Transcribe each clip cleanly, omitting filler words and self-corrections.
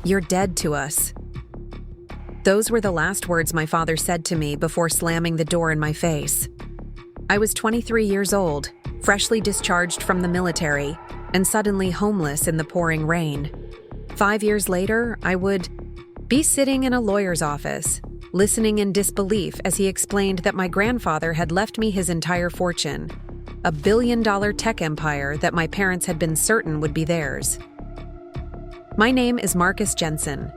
"You're dead to us." Those were the last words my father said to me before slamming the door in my face. I was 23 years old, freshly discharged from the military, and suddenly homeless in the pouring rain. 5 years later, I would be sitting in a lawyer's office, listening in disbelief as he explained that my grandfather had left me his entire fortune, a billion-dollar tech empire that my parents had been certain would be theirs. My name is Marcus Jensen.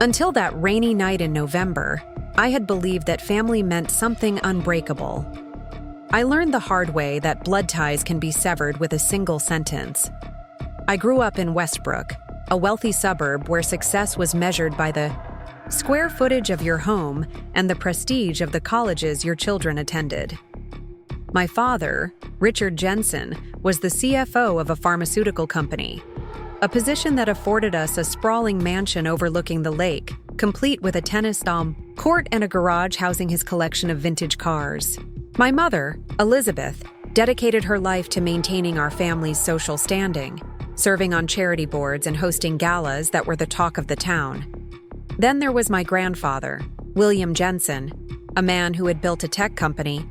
Until that rainy night in November, I had believed that family meant something unbreakable. I learned the hard way that blood ties can be severed with a single sentence. I grew up in Westbrook, a wealthy suburb where success was measured by the square footage of your home and the prestige of the colleges your children attended. My father, Richard Jensen, was the CFO of a pharmaceutical company, a position that afforded us a sprawling mansion overlooking the lake, complete with a tennis court and a garage housing his collection of vintage cars. My mother, Elizabeth, dedicated her life to maintaining our family's social standing, serving on charity boards and hosting galas that were the talk of the town. Then there was my grandfather, William Jensen, a man who had built a tech company,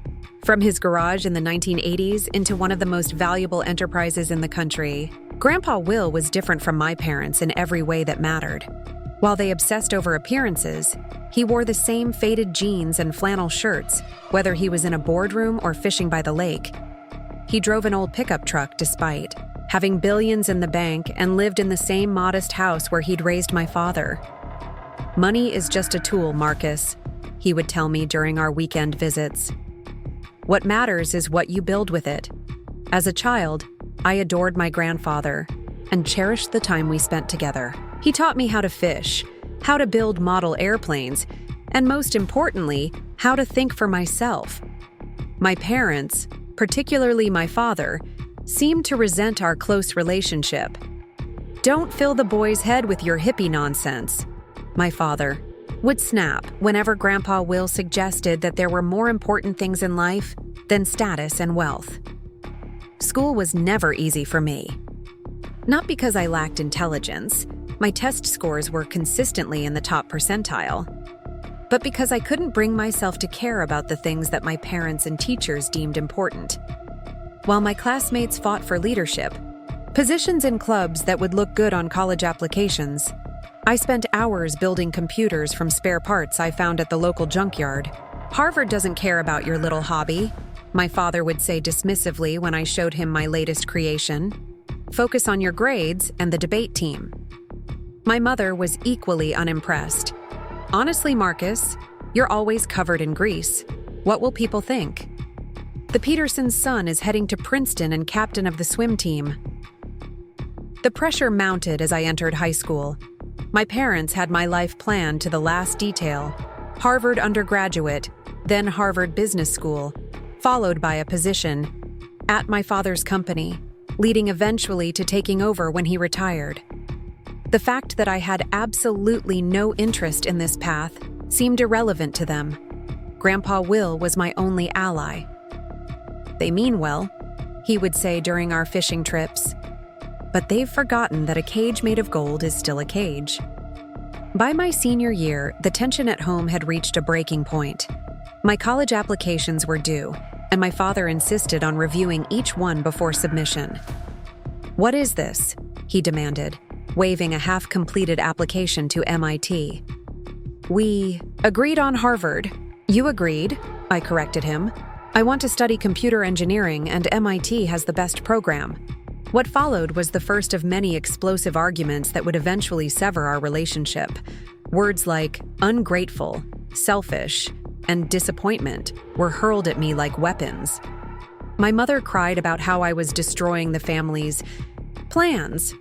from his garage in the 1980s into one of the most valuable enterprises in the country. Grandpa Will was different from my parents in every way that mattered. While they obsessed over appearances, he wore the same faded jeans and flannel shirts, whether he was in a boardroom or fishing by the lake. He drove an old pickup truck despite having billions in the bank and lived in the same modest house where he'd raised my father. "Money is just a tool, Marcus," he would tell me during our weekend visits. "What matters is what you build with it." As a child, I adored my grandfather and cherished the time we spent together. He taught me how to fish, how to build model airplanes, and most importantly, how to think for myself. My parents, particularly my father, seemed to resent our close relationship. "Don't fill the boy's head with your hippie nonsense," my father would snap whenever Grandpa Will suggested that there were more important things in life than status and wealth. School was never easy for me. Not because I lacked intelligence, my test scores were consistently in the top percentile, but because I couldn't bring myself to care about the things that my parents and teachers deemed important. While my classmates fought for leadership, positions in clubs that would look good on college applications, I spent hours building computers from spare parts I found at the local junkyard. "Harvard doesn't care about your little hobby," my father would say dismissively when I showed him my latest creation. "Focus on your grades and the debate team." My mother was equally unimpressed. "Honestly, Marcus, you're always covered in grease. What will people think? The Peterson's son is heading to Princeton and captain of the swim team." The pressure mounted as I entered high school. My parents had my life planned to the last detail: Harvard undergraduate, then Harvard Business School, followed by a position at my father's company, leading eventually to taking over when he retired. The fact that I had absolutely no interest in this path seemed irrelevant to them. Grandpa Will was my only ally. "They mean well," he would say during our fishing trips, "but they've forgotten that a cage made of gold is still a cage." By my senior year, the tension at home had reached a breaking point. My college applications were due, and my father insisted on reviewing each one before submission. "What is this?" he demanded, waving a half-completed application to MIT. "We agreed on Harvard." "You agreed," I corrected him. "I want to study computer engineering, and MIT has the best program." What followed was the first of many explosive arguments that would eventually sever our relationship. Words like ungrateful, selfish, and disappointment were hurled at me like weapons. My mother cried about how I was destroying the family's plans,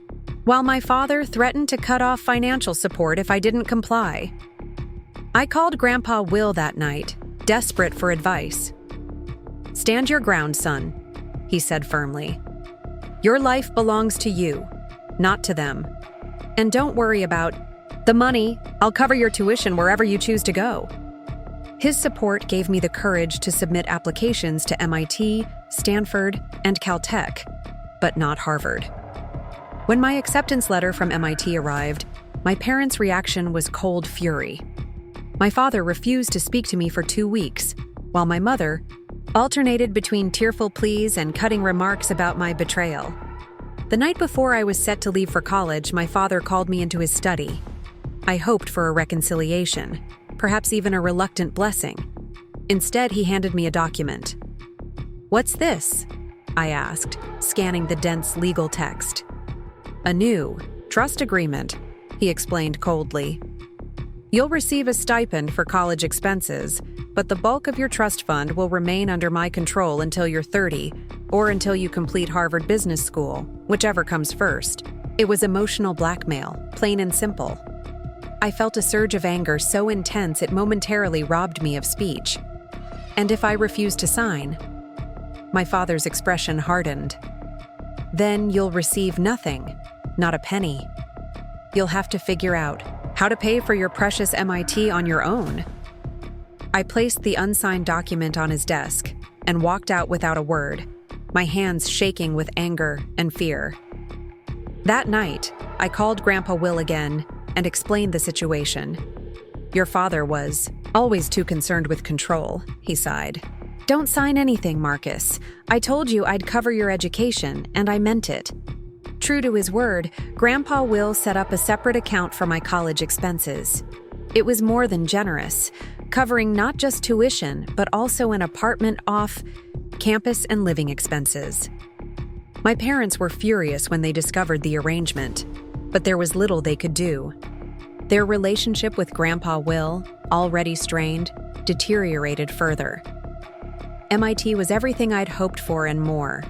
while my father threatened to cut off financial support if I didn't comply. I called Grandpa Will that night, desperate for advice. "Stand your ground, son," he said firmly. "Your life belongs to you, not to them. And don't worry about the money. I'll cover your tuition wherever you choose to go." His support gave me the courage to submit applications to MIT, Stanford, and Caltech, but not Harvard. When my acceptance letter from MIT arrived, My parents' reaction was cold fury. My father refused to speak to me for 2 weeks, while my mother alternated between tearful pleas and cutting remarks about my betrayal. The night before I was set to leave for college, my father called me into his study. I hoped for a reconciliation, perhaps even a reluctant blessing. Instead, he handed me a document. "What's this?" I asked, scanning the dense legal text. "A new trust agreement," he explained coldly. "You'll receive a stipend for college expenses, but the bulk of your trust fund will remain under my control until you're 30, or until you complete Harvard Business School, whichever comes first." It was emotional blackmail, plain and simple. I felt a surge of anger so intense it momentarily robbed me of speech. "And if I refuse to sign?" My father's expression hardened. "Then you'll receive nothing, not a penny. You'll have to figure out how to pay for your precious MIT on your own." I placed the unsigned document on his desk and walked out without a word, my hands shaking with anger and fear. That night, I called Grandpa Will again and explained the situation. "Your father was always too concerned with control," he sighed. "Don't sign anything, Marcus. I told you I'd cover your education, and I meant it." True to his word, Grandpa Will set up a separate account for my college expenses. It was more than generous, covering not just tuition, but also an apartment off campus and living expenses. My parents were furious when they discovered the arrangement, but there was little they could do. Their relationship with Grandpa Will, already strained, deteriorated further. MIT was everything I'd hoped for and more.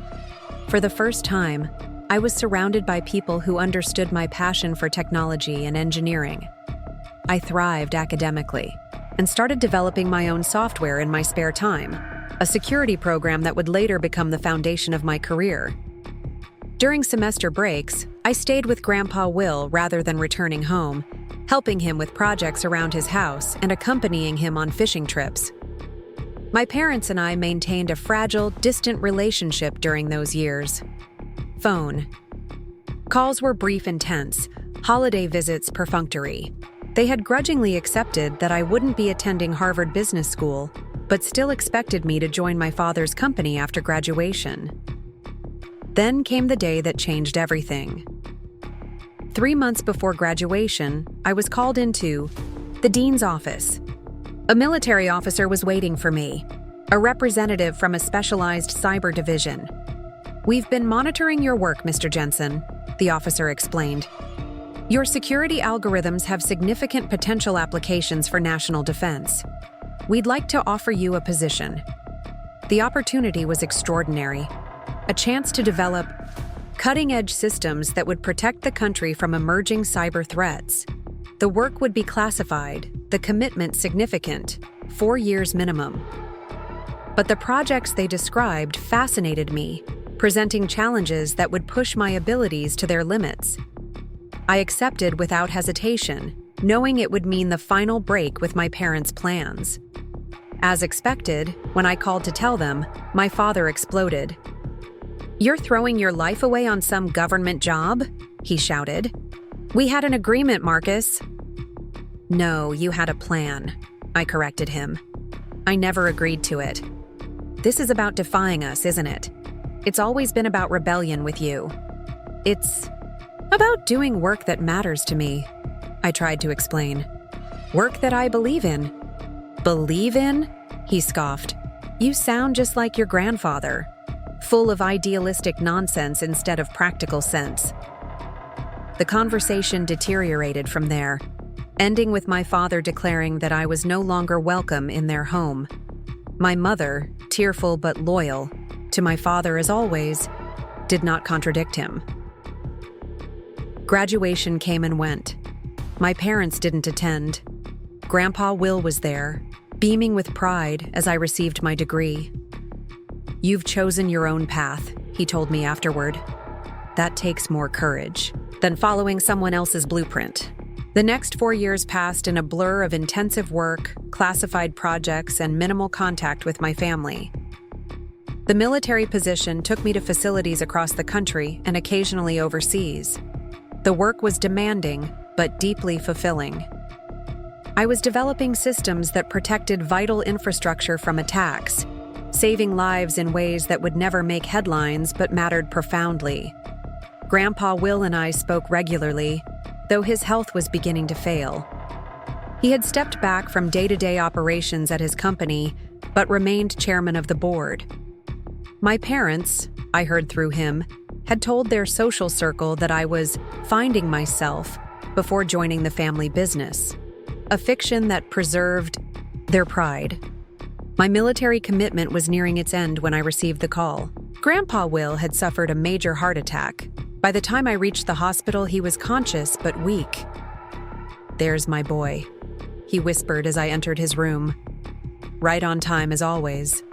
For the first time, I was surrounded by people who understood my passion for technology and engineering. I thrived academically and started developing my own software in my spare time, a security program that would later become the foundation of my career. During semester breaks, I stayed with Grandpa Will rather than returning home, helping him with projects around his house and accompanying him on fishing trips. My parents and I maintained a fragile, distant relationship during those years. Phone calls were brief and tense, holiday visits perfunctory. They had grudgingly accepted that I wouldn't be attending Harvard Business School, but still expected me to join my father's company after graduation. Then came the day that changed everything. 3 months before graduation, I was called into the dean's office. A military officer was waiting for me, a representative from a specialized cyber division. "We've been monitoring your work, Mr. Jensen," the officer explained. "Your security algorithms have significant potential applications for national defense. We'd like to offer you a position." The opportunity was extraordinary, a chance to develop cutting-edge systems that would protect the country from emerging cyber threats. The work would be classified, the commitment significant, 4 years minimum. But the projects they described fascinated me, presenting challenges that would push my abilities to their limits. I accepted without hesitation, knowing it would mean the final break with my parents' plans. As expected, when I called to tell them, my father exploded. "You're throwing your life away on some government job?" he shouted. "We had an agreement, Marcus." "No, you had a plan," I corrected him. "I never agreed to it. This is about defying us, isn't it? It's always been about rebellion with you. It's about doing work that matters to me," I tried to explain. "Work that I believe in." "Believe in?" he scoffed. "You sound just like your grandfather, full of idealistic nonsense instead of practical sense." The conversation deteriorated from there, ending with my father declaring that I was no longer welcome in their home. My mother, tearful but loyal, to my father as always, did not contradict him. Graduation came and went. My parents didn't attend. Grandpa Will was there, beaming with pride as I received my degree. "You've chosen your own path," he told me afterward. "That takes more courage than following someone else's blueprint." The next 4 years passed in a blur of intensive work, classified projects, and minimal contact with my family. The military position took me to facilities across the country and occasionally overseas. The work was demanding, but deeply fulfilling. I was developing systems that protected vital infrastructure from attacks, saving lives in ways that would never make headlines but mattered profoundly. Grandpa Will and I spoke regularly, though his health was beginning to fail. He had stepped back from day-to-day operations at his company, but remained chairman of the board. My parents, I heard through him, had told their social circle that I was finding myself before joining the family business, a fiction that preserved their pride. My military commitment was nearing its end when I received the call. Grandpa Will had suffered a major heart attack. By the time I reached the hospital, he was conscious but weak. "There's my boy," he whispered as I entered his room. "Right on time as always."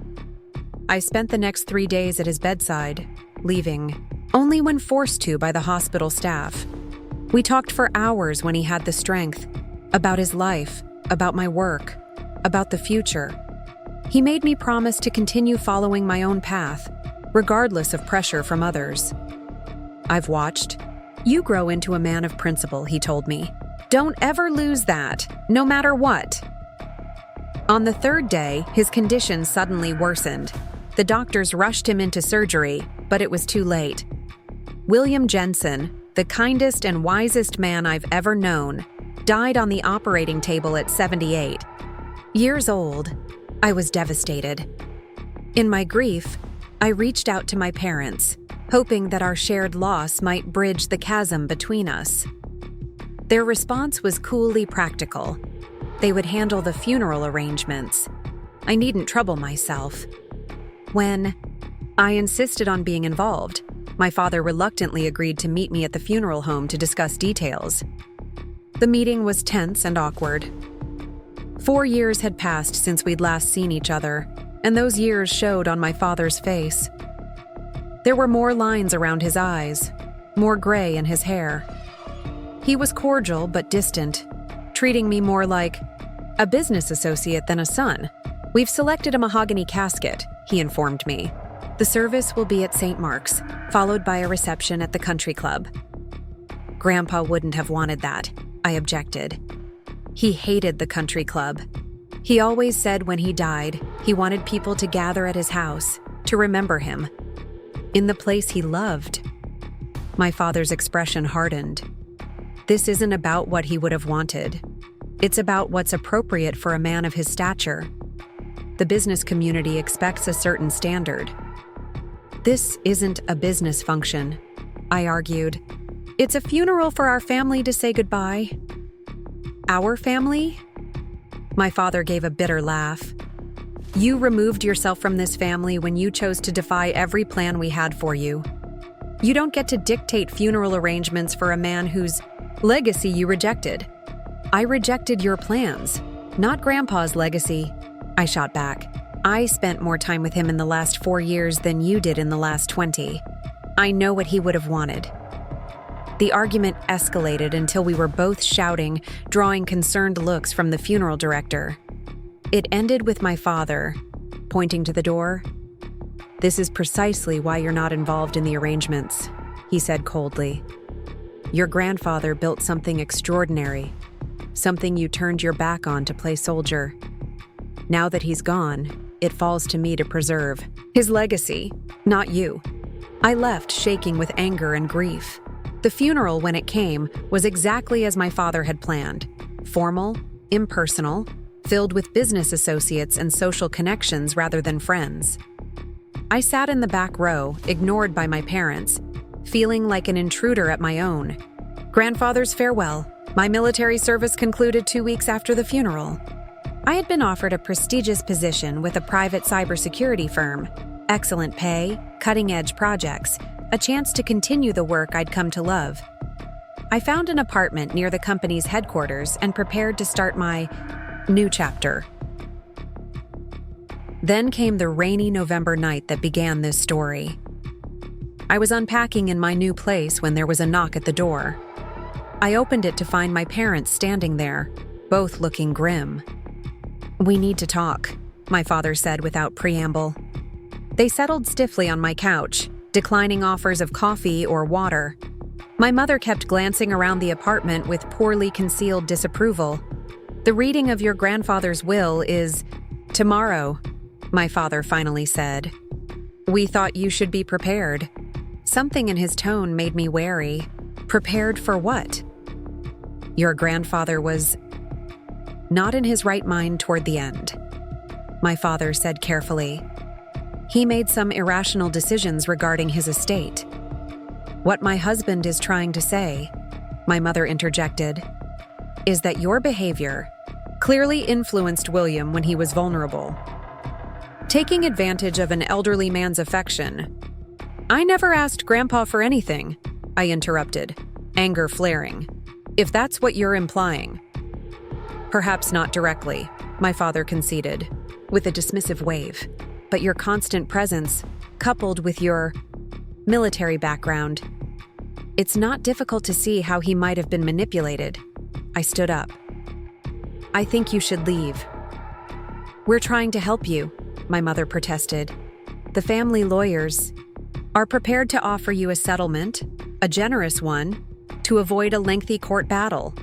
I spent the next 3 days at his bedside, leaving only when forced to by the hospital staff. We talked for hours when he had the strength, about his life, about my work, about the future. He made me promise to continue following my own path, regardless of pressure from others. "I've watched. You grow into a man of principle," he told me. "Don't ever lose that, no matter what." On the 3rd day, his condition suddenly worsened. The doctors rushed him into surgery, but it was too late. William Jensen, the kindest and wisest man I've ever known, died on the operating table at 78 years old. I was devastated. In my grief, I reached out to my parents, hoping that our shared loss might bridge the chasm between us. Their response was coolly practical. They would handle the funeral arrangements. I needn't trouble myself. When I insisted on being involved, my father reluctantly agreed to meet me at the funeral home to discuss details. The meeting was tense and awkward. 4 years had passed since we'd last seen each other, and those years showed on my father's face. There were more lines around his eyes, more gray in his hair. He was cordial but distant, treating me more like a business associate than a son. "We've selected a mahogany casket," he informed me. "The service will be at St. Mark's, followed by a reception at the country club." Grandpa wouldn't have wanted that, I objected. He hated the country club. He always said when he died, he wanted people to gather at his house, to remember him, in the place he loved. My father's expression hardened. This isn't about what he would have wanted. It's about what's appropriate for a man of his stature. The business community expects a certain standard. "This isn't a business function," I argued. "It's a funeral for our family to say goodbye." "Our family?" My father gave a bitter laugh. "You removed yourself from this family when you chose to defy every plan we had for you. You don't get to dictate funeral arrangements for a man whose legacy you rejected." "I rejected your plans, not Grandpa's legacy," I shot back. "I spent more time with him in the last 4 years than you did in the last 20. I know what he would have wanted." The argument escalated until we were both shouting, drawing concerned looks from the funeral director. It ended with my father, pointing to the door. "This is precisely why you're not involved in the arrangements," he said coldly. "Your grandfather built something extraordinary, something you turned your back on to play soldier. Now that he's gone, it falls to me to preserve his legacy, not you." I left shaking with anger and grief. The funeral, when it came, was exactly as my father had planned. Formal, impersonal, filled with business associates and social connections rather than friends. I sat in the back row, ignored by my parents, feeling like an intruder at my own. Grandfather's farewell. My military service concluded 2 weeks after the funeral. I had been offered a prestigious position with a private cybersecurity firm, excellent pay, cutting-edge projects, a chance to continue the work I'd come to love. I found an apartment near the company's headquarters and prepared to start my new chapter. Then came the rainy November night that began this story. I was unpacking in my new place when there was a knock at the door. I opened it to find my parents standing there, both looking grim. "We need to talk," my father said without preamble. They settled stiffly on my couch, declining offers of coffee or water. My mother kept glancing around the apartment with poorly concealed disapproval. "The reading of your grandfather's will is tomorrow," my father finally said. "We thought you should be prepared." Something in his tone made me wary. Prepared for what? Your grandfather was not in his right mind toward the end, my father said carefully. He made some irrational decisions regarding his estate. What my husband is trying to say, my mother interjected, is that your behavior clearly influenced William when he was vulnerable, taking advantage of an elderly man's affection. "I never asked Grandpa for anything," I interrupted, anger flaring. "If that's what you're implying." "Perhaps not directly," my father conceded, with a dismissive wave. "But your constant presence, coupled with your military background, it's not difficult to see how he might have been manipulated." I stood up. "I think you should leave." "We're trying to help you," my mother protested. "The family lawyers are prepared to offer you a settlement, a generous one, to avoid a lengthy court battle."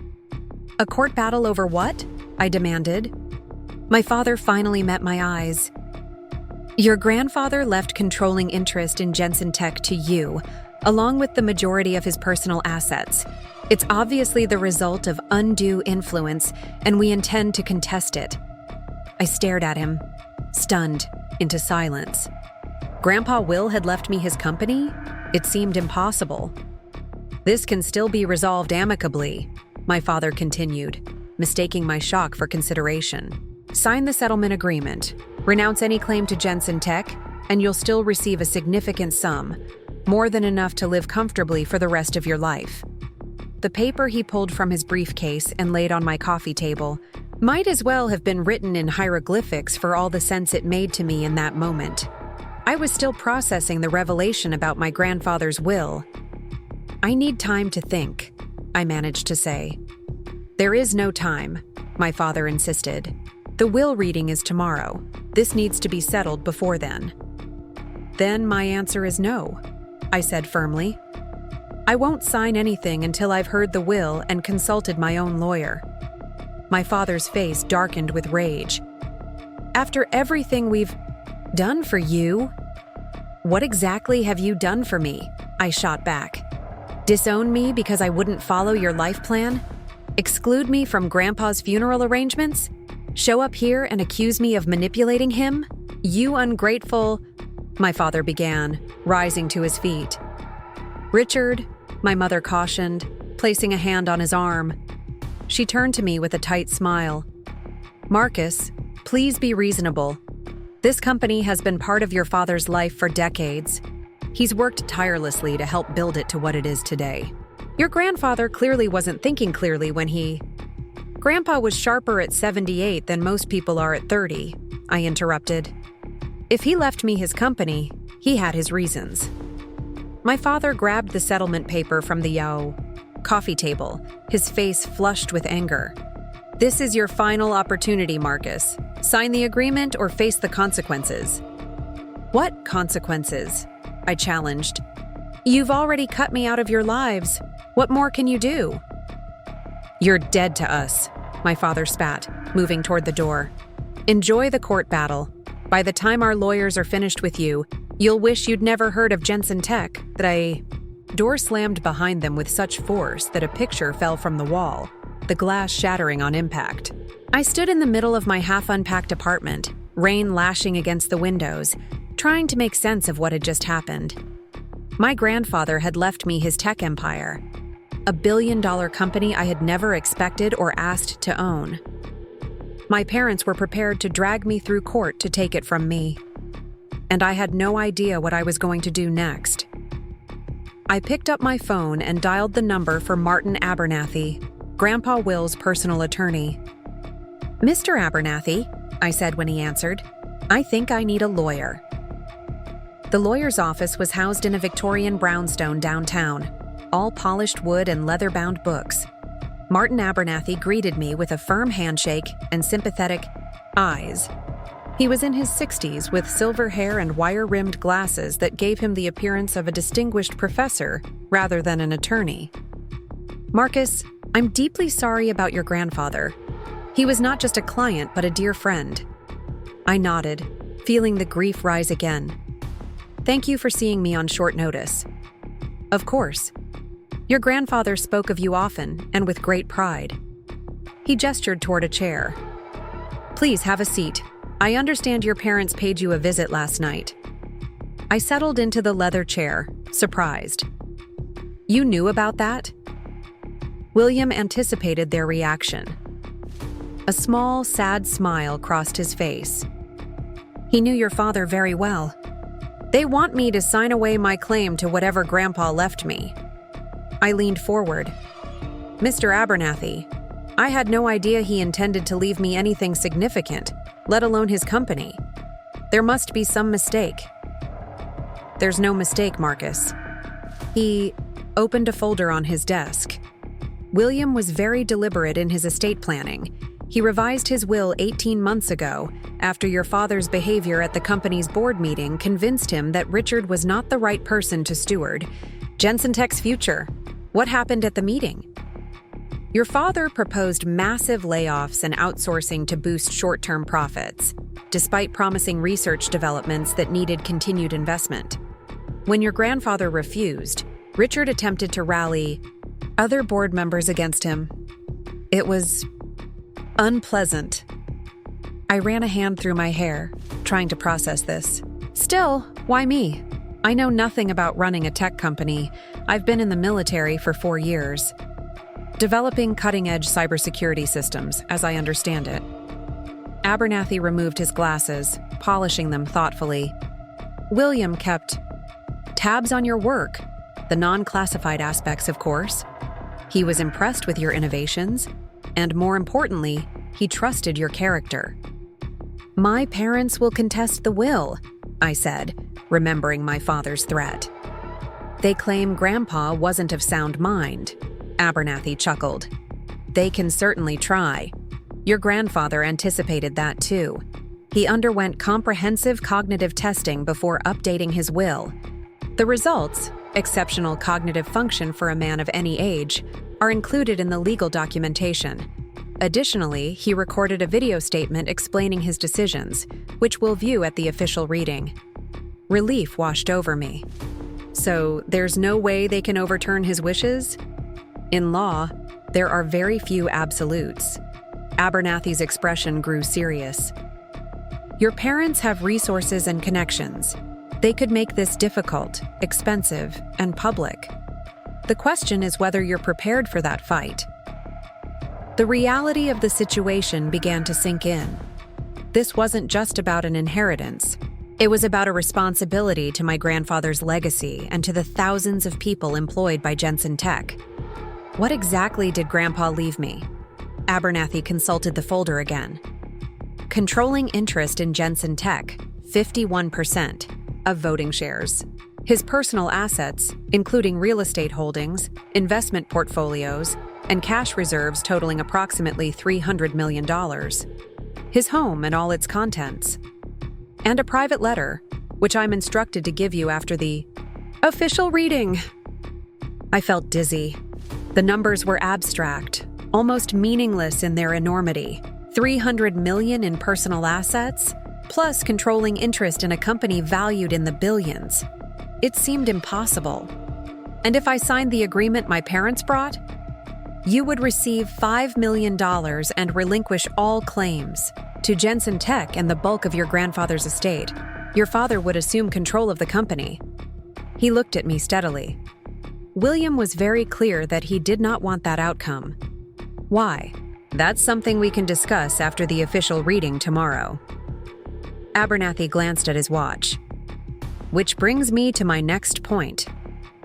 "A court battle over what?" I demanded. My father finally met my eyes. "Your grandfather left controlling interest in Jensen Tech to you, along with the majority of his personal assets. It's obviously the result of undue influence, and we intend to contest it." I stared at him, stunned, into silence. Grandpa Will had left me his company? It seemed impossible. "This can still be resolved amicably," my father continued, mistaking my shock for consideration. "Sign the settlement agreement, renounce any claim to Jensen Tech, and you'll still receive a significant sum, more than enough to live comfortably for the rest of your life." The paper he pulled from his briefcase and laid on my coffee table might as well have been written in hieroglyphics for all the sense it made to me in that moment. I was still processing the revelation about my grandfather's will. "I need time to think," I managed to say. "There is no time," my father insisted. "The will reading is tomorrow. This needs to be settled before then." "Then my answer is no," I said firmly. "I won't sign anything until I've heard the will and consulted my own lawyer." My father's face darkened with rage. "After everything we've done for you?" "What exactly have you done for me?" I shot back. "Disown me because I wouldn't follow your life plan? Exclude me from Grandpa's funeral arrangements? Show up here and accuse me of manipulating him? You ungrateful—" my father began, rising to his feet. "Richard," my mother cautioned, placing a hand on his arm. She turned to me with a tight smile. "Marcus, please be reasonable. This company has been part of your father's life for decades. He's worked tirelessly to help build it to what it is today. Your grandfather clearly wasn't thinking clearly when he—" "Grandpa was sharper at 78 than most people are at 30, I interrupted. "If he left me his company, he had his reasons." My father grabbed the settlement paper from the coffee table, his face flushed with anger. "This is your final opportunity, Marcus. Sign the agreement or face the consequences." "What consequences?" I challenged. "You've already cut me out of your lives. What more can you do?" "You're dead to us," my father spat, moving toward the door. "Enjoy the court battle. By the time our lawyers are finished with you, you'll wish you'd never heard of Jensen Tech." Door slammed behind them with such force that a picture fell from the wall, the glass shattering on impact. I stood in the middle of my half-unpacked apartment, rain lashing against the windows, trying to make sense of what had just happened. My grandfather had left me his tech empire, a billion-dollar company I had never expected or asked to own. My parents were prepared to drag me through court to take it from me, and I had no idea what I was going to do next. I picked up my phone and dialed the number for Martin Abernathy, Grandpa Will's personal attorney. "Mr. Abernathy," I said when he answered, "I think I need a lawyer." The lawyer's office was housed in a Victorian brownstone downtown, all polished wood and leather-bound books. Martin Abernathy greeted me with a firm handshake and sympathetic eyes. He was in his 60s with silver hair and wire-rimmed glasses that gave him the appearance of a distinguished professor rather than an attorney. "Marcus, I'm deeply sorry about your grandfather. He was not just a client, but a dear friend." I nodded, feeling the grief rise again. "Thank you for seeing me on short notice." "Of course. Your grandfather spoke of you often and with great pride." He gestured toward a chair. "Please have a seat. I understand your parents paid you a visit last night." I settled into the leather chair, surprised. "You knew about that?" William anticipated their reaction. A small, sad smile crossed his face. "He knew your father very well. They want me to sign away my claim to whatever Grandpa left me." I leaned forward. "Mr. Abernathy, I had no idea he intended to leave me anything significant, let alone his company. There must be some mistake." "There's no mistake, Marcus." He opened a folder on his desk. William was very deliberate in his estate planning. He revised his will 18 months ago, after your father's behavior at the company's board meeting convinced him that Richard was not the right person to steward Jensen Tech's future. What happened at the meeting? Your father proposed massive layoffs and outsourcing to boost short-term profits, despite promising research developments that needed continued investment. When your grandfather refused, Richard attempted to rally other board members against him. It was unpleasant. I ran a hand through my hair, trying to process this. "Still, why me? I know nothing about running a tech company. I've been in the military for 4 years. Developing cutting-edge cybersecurity systems, as I understand it." Abernathy removed his glasses, polishing them thoughtfully. William kept tabs on your work, the non-classified aspects, of course. He was impressed with your innovations, and more importantly, he trusted your character. "My parents will contest the will," I said, remembering my father's threat. "They claim Grandpa wasn't of sound mind." Abernathy chuckled. "They can certainly try. Your grandfather anticipated that too. He underwent comprehensive cognitive testing before updating his will. The results, exceptional cognitive function for a man of any age, are included in the legal documentation. Additionally, he recorded a video statement explaining his decisions, which we'll view at the official reading." Relief washed over me. "So there's no way they can overturn his wishes?" "In law, there are very few absolutes." Abernathy's expression grew serious. "Your parents have resources and connections. They could make this difficult, expensive, and public. The question is whether you're prepared for that fight." The reality of the situation began to sink in. This wasn't just about an inheritance. It was about a responsibility to my grandfather's legacy and to the thousands of people employed by Jensen Tech. What exactly did Grandpa leave me? Abernathy consulted the folder again. Controlling interest in Jensen Tech, 51% of voting shares. His personal assets, including real estate holdings, investment portfolios, and cash reserves totaling approximately $300 million. His home and all its contents. And a private letter, which I'm instructed to give you after the official reading. I felt dizzy. The numbers were abstract, almost meaningless in their enormity. 300 million in personal assets, plus controlling interest in a company valued in the billions. It seemed impossible. And if I signed the agreement my parents brought, you would receive $5 million and relinquish all claims to Jensen Tech and the bulk of your grandfather's estate. Your father would assume control of the company. He looked at me steadily. William was very clear that he did not want that outcome. Why? That's something we can discuss after the official reading tomorrow. Abernathy glanced at his watch. Which brings me to my next point.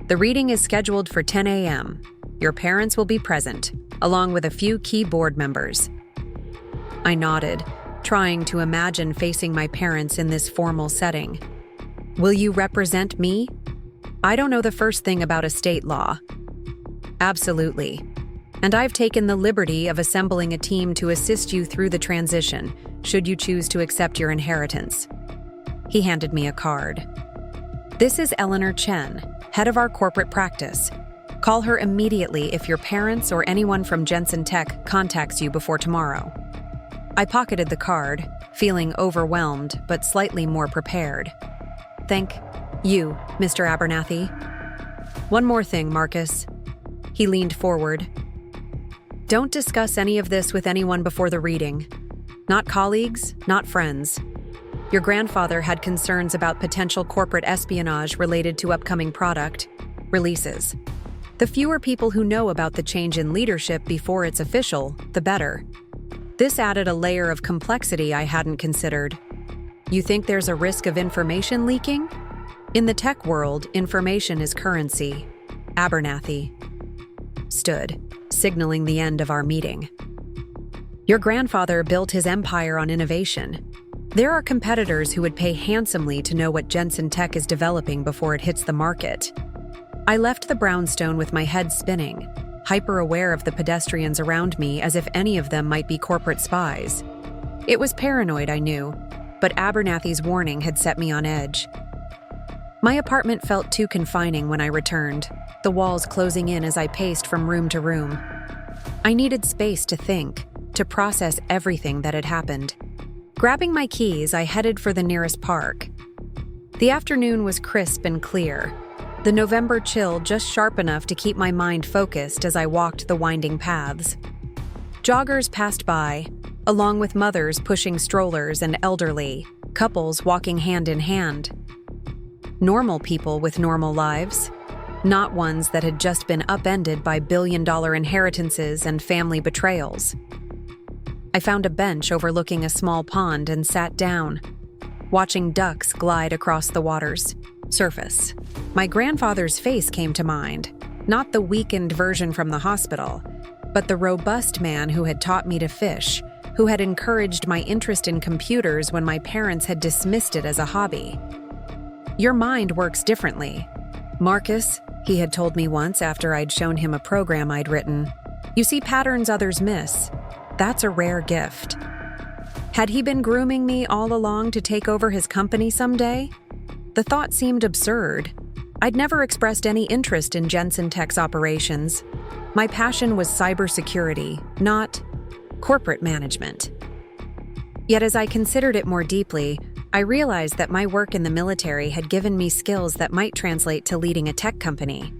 The reading is scheduled for 10 a.m. Your parents will be present, along with a few key board members. I nodded, trying to imagine facing my parents in this formal setting. Will you represent me? I don't know the first thing about estate law. Absolutely. and I've taken the liberty of assembling a team to assist you through the transition, should you choose to accept your inheritance." He handed me a card. "This is Eleanor Chen, head of our corporate practice. Call her immediately if your parents or anyone from Jensen Tech contacts you before tomorrow." I pocketed the card, feeling overwhelmed but slightly more prepared. "Thank you, Mr. Abernathy. One more thing, Marcus." He leaned forward. "Don't discuss any of this with anyone before the reading. Not colleagues, not friends. Your grandfather had concerns about potential corporate espionage related to upcoming product releases. The fewer people who know about the change in leadership before it's official, the better. This added a layer of complexity I hadn't considered. You think there's a risk of information leaking? In the tech world, information is currency." Abernathy stood, signaling the end of our meeting. "Your grandfather built his empire on innovation. There are competitors who would pay handsomely to know what Jensen Tech is developing before it hits the market." I left the brownstone with my head spinning, hyper-aware of the pedestrians around me as if any of them might be corporate spies. It was paranoid, I knew, but Abernathy's warning had set me on edge. My apartment felt too confining when I returned, the walls closing in as I paced from room to room. I needed space to think, to process everything that had happened. Grabbing my keys, I headed for the nearest park. The afternoon was crisp and clear, the November chill just sharp enough to keep my mind focused as I walked the winding paths. Joggers passed by, along with mothers pushing strollers and elderly, couples walking hand in hand. Normal people with normal lives, not ones that had just been upended by billion-dollar inheritances and family betrayals. I found a bench overlooking a small pond and sat down, watching ducks glide across the water's surface. My grandfather's face came to mind, not the weakened version from the hospital, but the robust man who had taught me to fish, who had encouraged my interest in computers when my parents had dismissed it as a hobby. "Your mind works differently, Marcus," he had told me once after I'd shown him a program I'd written. "You see patterns others miss. That's a rare gift." Had he been grooming me all along to take over his company someday? The thought seemed absurd. I'd never expressed any interest in Jensen Tech's operations. My passion was cybersecurity, not corporate management. Yet as I considered it more deeply, I realized that my work in the military had given me skills that might translate to leading a tech company.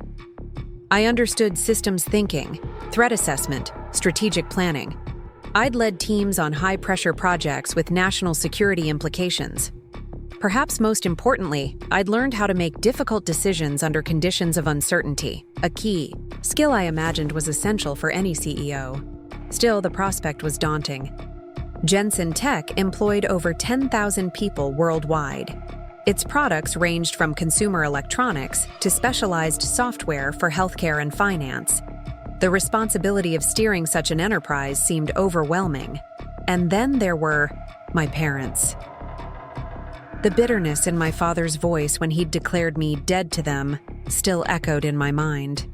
I understood systems thinking, threat assessment, strategic planning. I'd led teams on high-pressure projects with national security implications. Perhaps most importantly, I'd learned how to make difficult decisions under conditions of uncertainty, a key skill I imagined was essential for any CEO. Still, the prospect was daunting. Jensen Tech employed over 10,000 people worldwide. Its products ranged from consumer electronics to specialized software for healthcare and finance. The responsibility of steering such an enterprise seemed overwhelming. And then there were my parents. The bitterness in my father's voice when he'd declared me dead to them still echoed in my mind.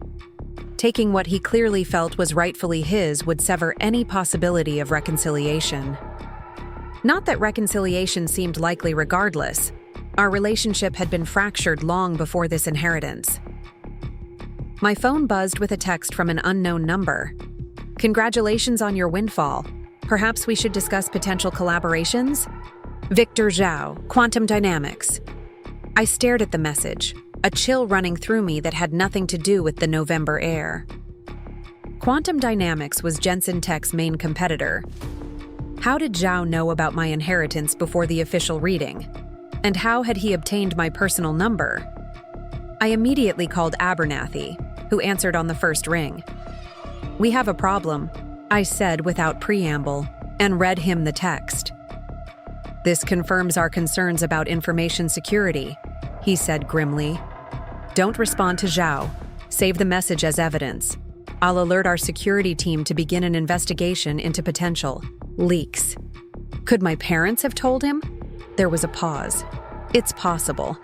Taking what he clearly felt was rightfully his would sever any possibility of reconciliation. Not that reconciliation seemed likely regardless. Our relationship had been fractured long before this inheritance. My phone buzzed with a text from an unknown number. "Congratulations on your windfall. Perhaps we should discuss potential collaborations? Victor Zhao, Quantum Dynamics." I stared at the message, a chill running through me that had nothing to do with the November air. Quantum Dynamics was Jensen Tech's main competitor. How did Zhao know about my inheritance before the official reading? And how had he obtained my personal number? I immediately called Abernathy, who answered on the first ring. "We have a problem," I said without preamble, and read him the text. "This confirms our concerns about information security," he said grimly. "Don't respond to Zhao. Save the message as evidence. I'll alert our security team to begin an investigation into potential leaks." Could my parents have told him? There was a pause. It's possible.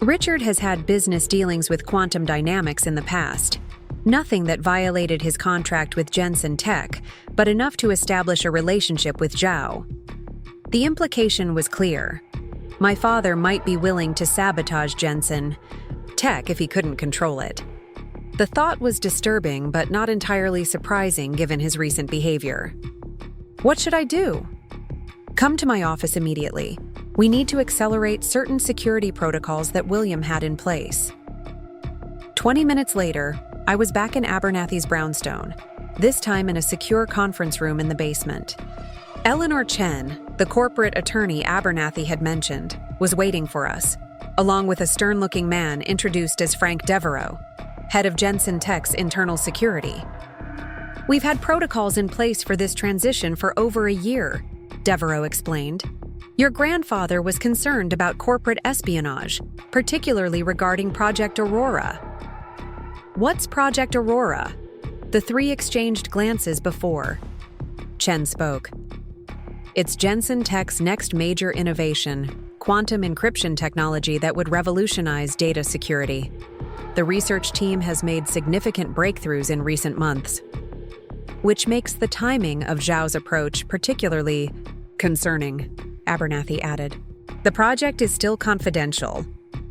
Richard has had business dealings with Quantum Dynamics in the past. Nothing that violated his contract with Jensen Tech, but enough to establish a relationship with Zhao. The implication was clear. My father might be willing to sabotage Jensen Tech if he couldn't control it. The thought was disturbing, but not entirely surprising given his recent behavior. What should I do? Come to my office immediately. We need to accelerate certain security protocols that William had in place. 20 minutes later, I was back in Abernathy's brownstone, this time in a secure conference room in the basement. Eleanor Chen, the corporate attorney Abernathy had mentioned, was waiting for us, along with a stern-looking man introduced as Frank Devereaux, head of Jensen Tech's internal security. We've had protocols in place for this transition for over a year, Devereaux explained. Your grandfather was concerned about corporate espionage, particularly regarding Project Aurora. What's Project Aurora? The three exchanged glances before. Chen spoke. It's Jensen Tech's next major innovation, quantum encryption technology that would revolutionize data security. The research team has made significant breakthroughs in recent months, which makes the timing of Zhao's approach particularly concerning, Abernathy added. The project is still confidential,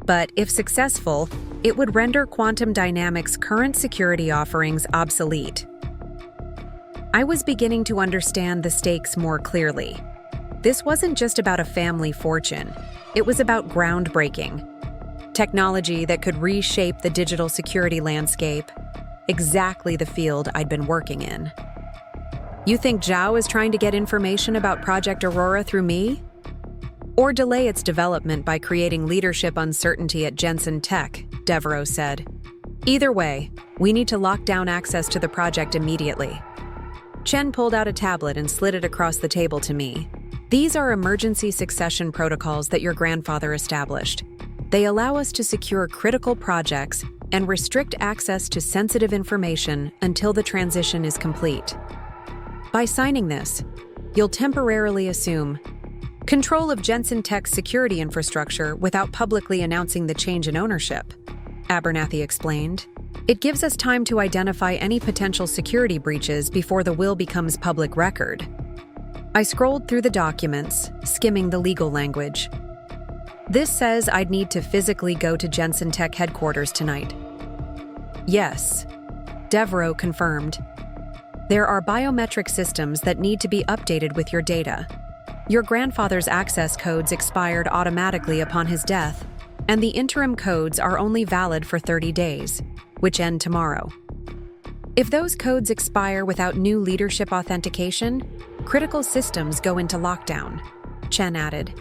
but if successful, it would render quantum dynamics' current security offerings obsolete. I was beginning to understand the stakes more clearly. This wasn't just about a family fortune. It was about groundbreaking technology that could reshape the digital security landscape, exactly the field I'd been working in. You think Zhao is trying to get information about Project Aurora through me? Or delay its development by creating leadership uncertainty at Jensen Tech, Devereaux said. Either way, we need to lock down access to the project immediately. Chen pulled out a tablet and slid it across the table to me. These are emergency succession protocols that your grandfather established. They allow us to secure critical projects and restrict access to sensitive information until the transition is complete. By signing this, you'll temporarily assume control of Jensen Tech's security infrastructure without publicly announcing the change in ownership, Abernathy explained. It gives us time to identify any potential security breaches before the will becomes public record. I scrolled through the documents, skimming the legal language. This says I'd need to physically go to Jensen Tech headquarters tonight. Yes, Devereaux confirmed. There are biometric systems that need to be updated with your data. Your grandfather's access codes expired automatically upon his death, and the interim codes are only valid for 30 days, which end tomorrow. If those codes expire without new leadership authentication, critical systems go into lockdown, Chen added.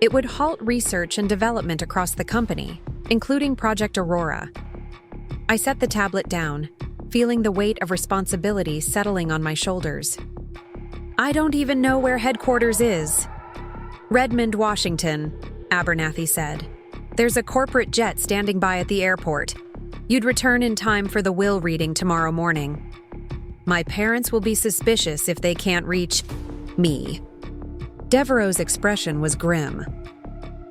It would halt research and development across the company, including Project Aurora. I set the tablet down, feeling the weight of responsibility settling on my shoulders. I don't even know where headquarters is. Redmond, Washington, Abernathy said. There's a corporate jet standing by at the airport. You'd return in time for the will reading tomorrow morning. My parents will be suspicious if they can't reach me. Devereaux's expression was grim.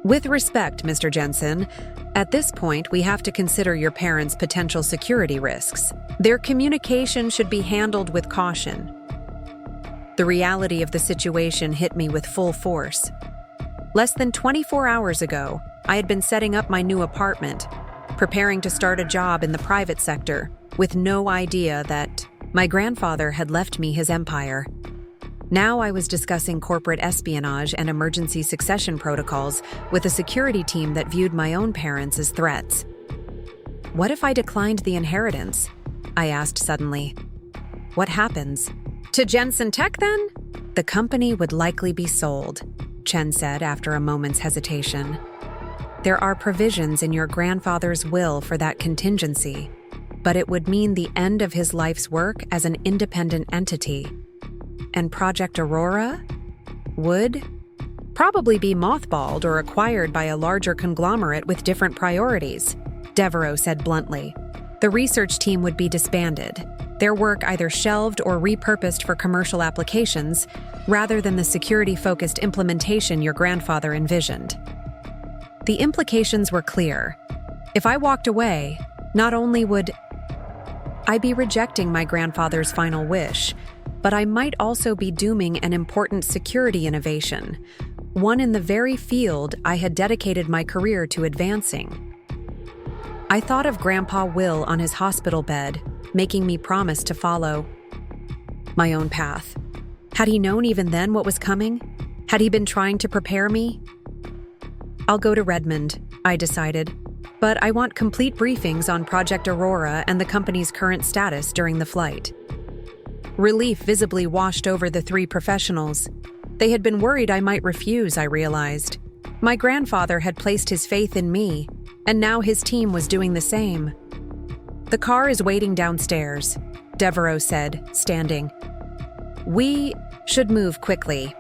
With respect, Mr. Jensen, at this point we have to consider your parents' potential security risks. Their communication should be handled with caution. The reality of the situation hit me with full force. Less than 24 hours ago, I had been setting up my new apartment, preparing to start a job in the private sector, with no idea that my grandfather had left me his empire. Now I was discussing corporate espionage and emergency succession protocols with a security team that viewed my own parents as threats. What if I declined the inheritance? I asked suddenly. What happens? To Jensen Tech, then? The company would likely be sold, Chen said after a moment's hesitation. There are provisions in your grandfather's will for that contingency, but it would mean the end of his life's work as an independent entity. And Project Aurora would probably be mothballed or acquired by a larger conglomerate with different priorities, Devereaux said bluntly. The research team would be disbanded, their work either shelved or repurposed for commercial applications, rather than the security-focused implementation your grandfather envisioned. The implications were clear. If I walked away, not only would I'd be rejecting my grandfather's final wish, but I might also be dooming an important security innovation, one in the very field I had dedicated my career to advancing. I thought of Grandpa Will on his hospital bed, making me promise to follow my own path. Had he known even then what was coming? Had he been trying to prepare me? I'll go to Redmond, I decided, but I want complete briefings on Project Aurora and the company's current status during the flight. Relief visibly washed over the three professionals. They had been worried I might refuse, I realized. My grandfather had placed his faith in me, and now his team was doing the same. "The car is waiting downstairs," Devereaux said, standing. "We should move quickly."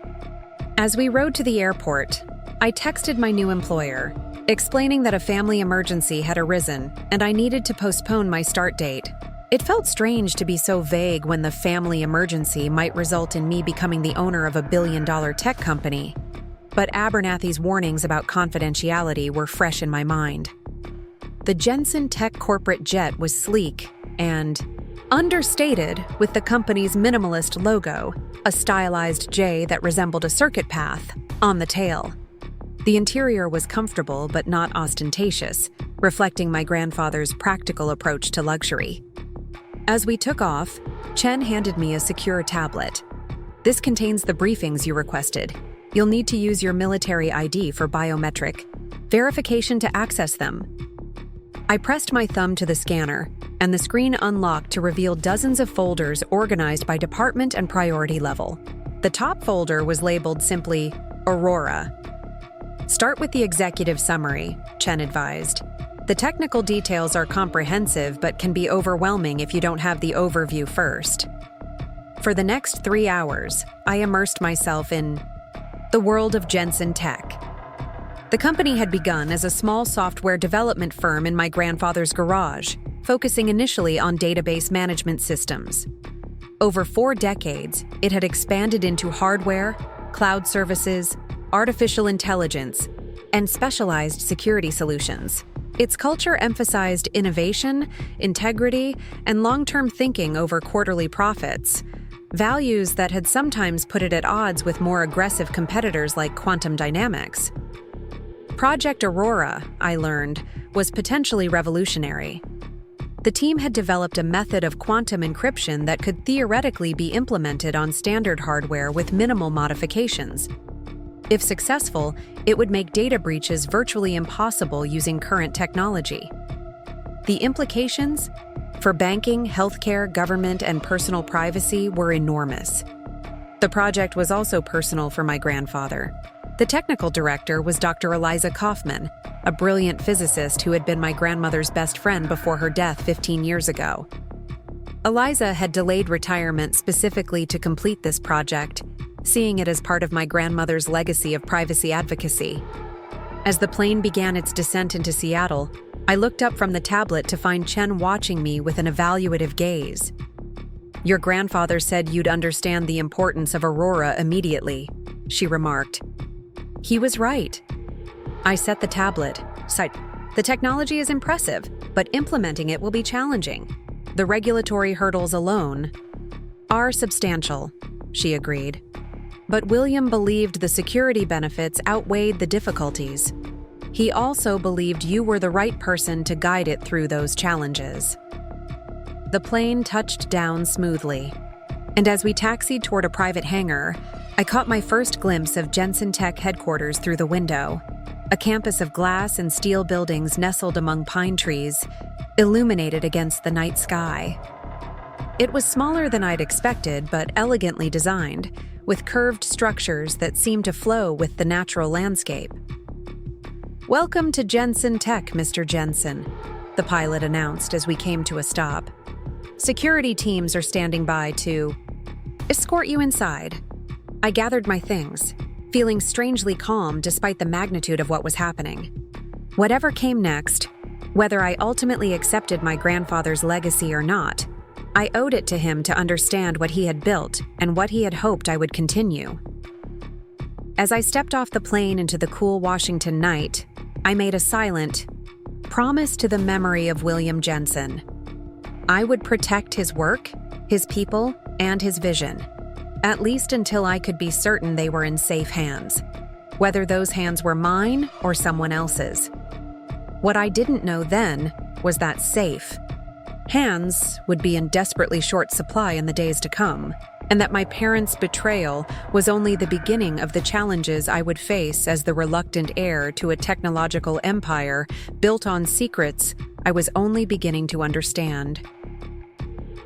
As we rode to the airport, I texted my new employer, explaining that a family emergency had arisen and I needed to postpone my start date. It felt strange to be so vague when the family emergency might result in me becoming the owner of a billion-dollar tech company. But Abernathy's warnings about confidentiality were fresh in my mind. The Jensen tech corporate jet was sleek and understated with the company's minimalist logo, a stylized J that resembled a circuit path, on the tail. The interior was comfortable but not ostentatious, reflecting my grandfather's practical approach to luxury. As we took off, Chen handed me a secure tablet. "This contains the briefings you requested. You'll need to use your military ID for biometric verification to access them." I pressed my thumb to the scanner, and the screen unlocked to reveal dozens of folders organized by department and priority level. The top folder was labeled simply Aurora. "Start with the executive summary," Chen advised. "The technical details are comprehensive but can be overwhelming if you don't have the overview first." For the next 3 hours, I immersed myself in the world of Jensen Tech. The company had begun as a small software development firm in my grandfather's garage, focusing initially on database management systems. Over 4 decades, it had expanded into hardware, cloud services, artificial intelligence, and specialized security solutions. Its culture emphasized innovation, integrity, and long-term thinking over quarterly profits, values that had sometimes put it at odds with more aggressive competitors like Quantum Dynamics. Project Aurora, I learned, was potentially revolutionary. The team had developed a method of quantum encryption that could theoretically be implemented on standard hardware with minimal modifications. If successful, it would make data breaches virtually impossible using current technology. The implications for banking, healthcare, government, and personal privacy were enormous. The project was also personal for my grandfather. The technical director was Dr. Eliza Kaufman, a brilliant physicist who had been my grandmother's best friend before her death 15 years ago. Eliza had delayed retirement specifically to complete this project, seeing it as part of my grandmother's legacy of privacy advocacy. As the plane began its descent into Seattle, I looked up from the tablet to find Chen watching me with an evaluative gaze. "Your grandfather said you'd understand the importance of Aurora immediately," she remarked. He was right. I set the tablet. "The technology is impressive, but implementing it will be challenging. The regulatory hurdles alone are substantial," she agreed. But William believed the security benefits outweighed the difficulties. He also believed you were the right person to guide it through those challenges. The plane touched down smoothly, and as we taxied toward a private hangar, I caught my first glimpse of Jensen Tech headquarters through the window, a campus of glass and steel buildings nestled among pine trees, illuminated against the night sky. It was smaller than I'd expected, but elegantly designed, with curved structures that seemed to flow with the natural landscape. "Welcome to Jensen Tech, Mr. Jensen," the pilot announced as we came to a stop. "Security teams are standing by to escort you inside." I gathered my things, feeling strangely calm despite the magnitude of what was happening. Whatever came next, whether I ultimately accepted my grandfather's legacy or not, I owed it to him to understand what he had built and what he had hoped I would continue. As I stepped off the plane into the cool Washington night, I made a silent promise to the memory of William Jensen. I would protect his work, his people, and his vision, at least until I could be certain they were in safe hands, whether those hands were mine or someone else's. What I didn't know then was that safe hands would be in desperately short supply in the days to come, and that my parents' betrayal was only the beginning of the challenges I would face as the reluctant heir to a technological empire built on secrets I was only beginning to understand.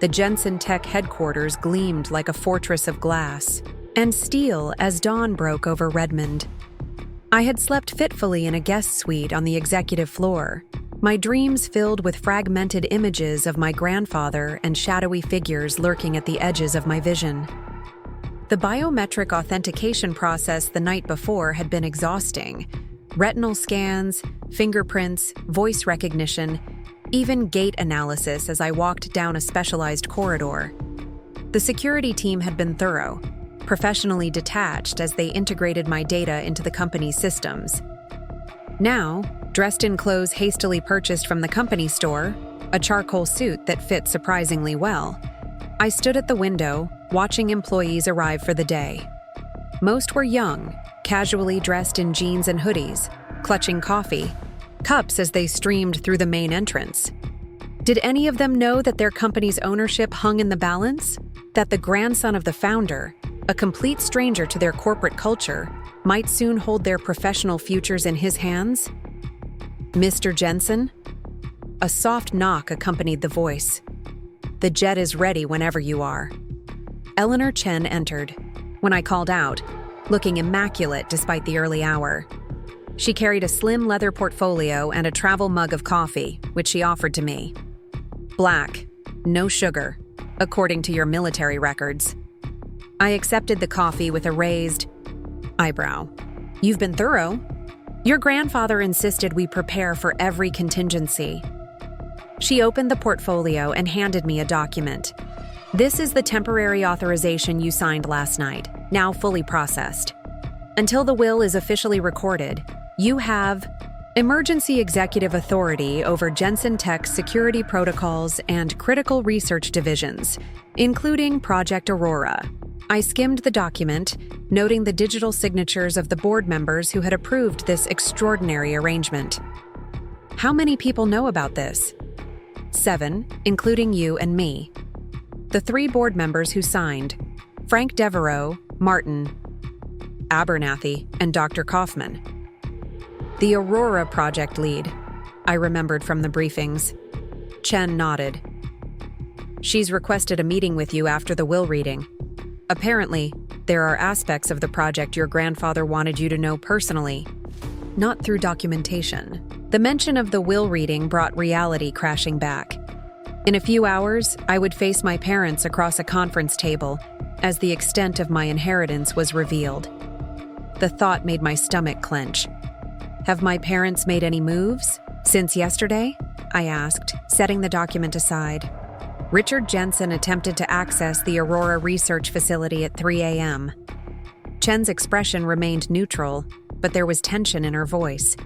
The Jensen Tech headquarters gleamed like a fortress of glass and steel as dawn broke over Redmond. I had slept fitfully in a guest suite on the executive floor, my dreams filled with fragmented images of my grandfather and shadowy figures lurking at the edges of my vision. The biometric authentication process the night before had been exhausting. Retinal scans, fingerprints, voice recognition, even gait analysis as I walked down a specialized corridor. The security team had been thorough, professionally detached as they integrated my data into the company's systems. Now, dressed in clothes hastily purchased from the company store, a charcoal suit that fit surprisingly well, I stood at the window, watching employees arrive for the day. Most were young, casually dressed in jeans and hoodies, clutching coffee, cups as they streamed through the main entrance. Did any of them know that their company's ownership hung in the balance? That the grandson of the founder, a complete stranger to their corporate culture, might soon hold their professional futures in his hands? Mr. Jensen? A soft knock accompanied the voice. The jet is ready whenever you are. Eleanor Chen entered, when I called out, looking immaculate despite the early hour. She carried a slim leather portfolio and a travel mug of coffee, which she offered to me. Black, no sugar, according to your military records. I accepted the coffee with a raised eyebrow. You've been thorough. Your grandfather insisted we prepare for every contingency. She opened the portfolio and handed me a document. This is the temporary authorization you signed last night, now fully processed. Until the will is officially recorded, you have emergency executive authority over Jensen Tech's security protocols and critical research divisions, including Project Aurora. I skimmed the document, noting the digital signatures of the board members who had approved this extraordinary arrangement. How many people know about this? 7, including you and me. The 3 board members who signed: Frank Devereaux, Martin, Abernathy, and Dr. Kaufman. The Aurora project lead, I remembered from the briefings. Chen nodded. She's requested a meeting with you after the will reading. Apparently, there are aspects of the project your grandfather wanted you to know personally, not through documentation. The mention of the will reading brought reality crashing back. In a few hours, I would face my parents across a conference table as the extent of my inheritance was revealed. The thought made my stomach clench. Have my parents made any moves since yesterday? I asked, setting the document aside. Richard Jensen attempted to access the Aurora research facility at 3 a.m. Chen's expression remained neutral, but there was tension in her voice.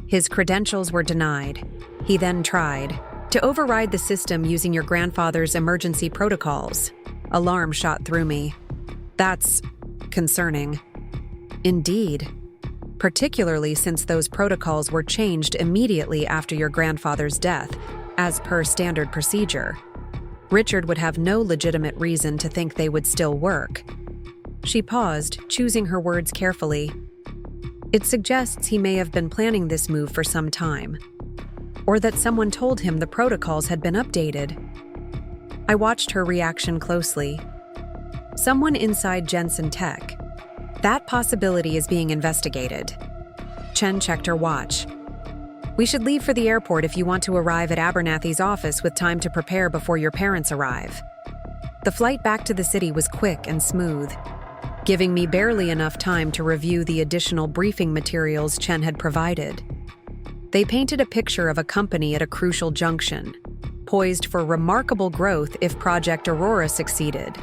His credentials were denied. He then tried to override the system using your grandfather's emergency protocols. Alarm shot through me. That's concerning. Indeed. Particularly since those protocols were changed immediately after your grandfather's death, as per standard procedure. Richard would have no legitimate reason to think they would still work. She paused, choosing her words carefully. It suggests he may have been planning this move for some time, or that someone told him the protocols had been updated. I watched her reaction closely. Someone inside Jensen Tech. That possibility is being investigated. Chen checked her watch. We should leave for the airport if you want to arrive at Abernathy's office with time to prepare before your parents arrive. The flight back to the city was quick and smooth, giving me barely enough time to review the additional briefing materials Chen had provided. They painted a picture of a company at a crucial junction, poised for remarkable growth if Project Aurora succeeded,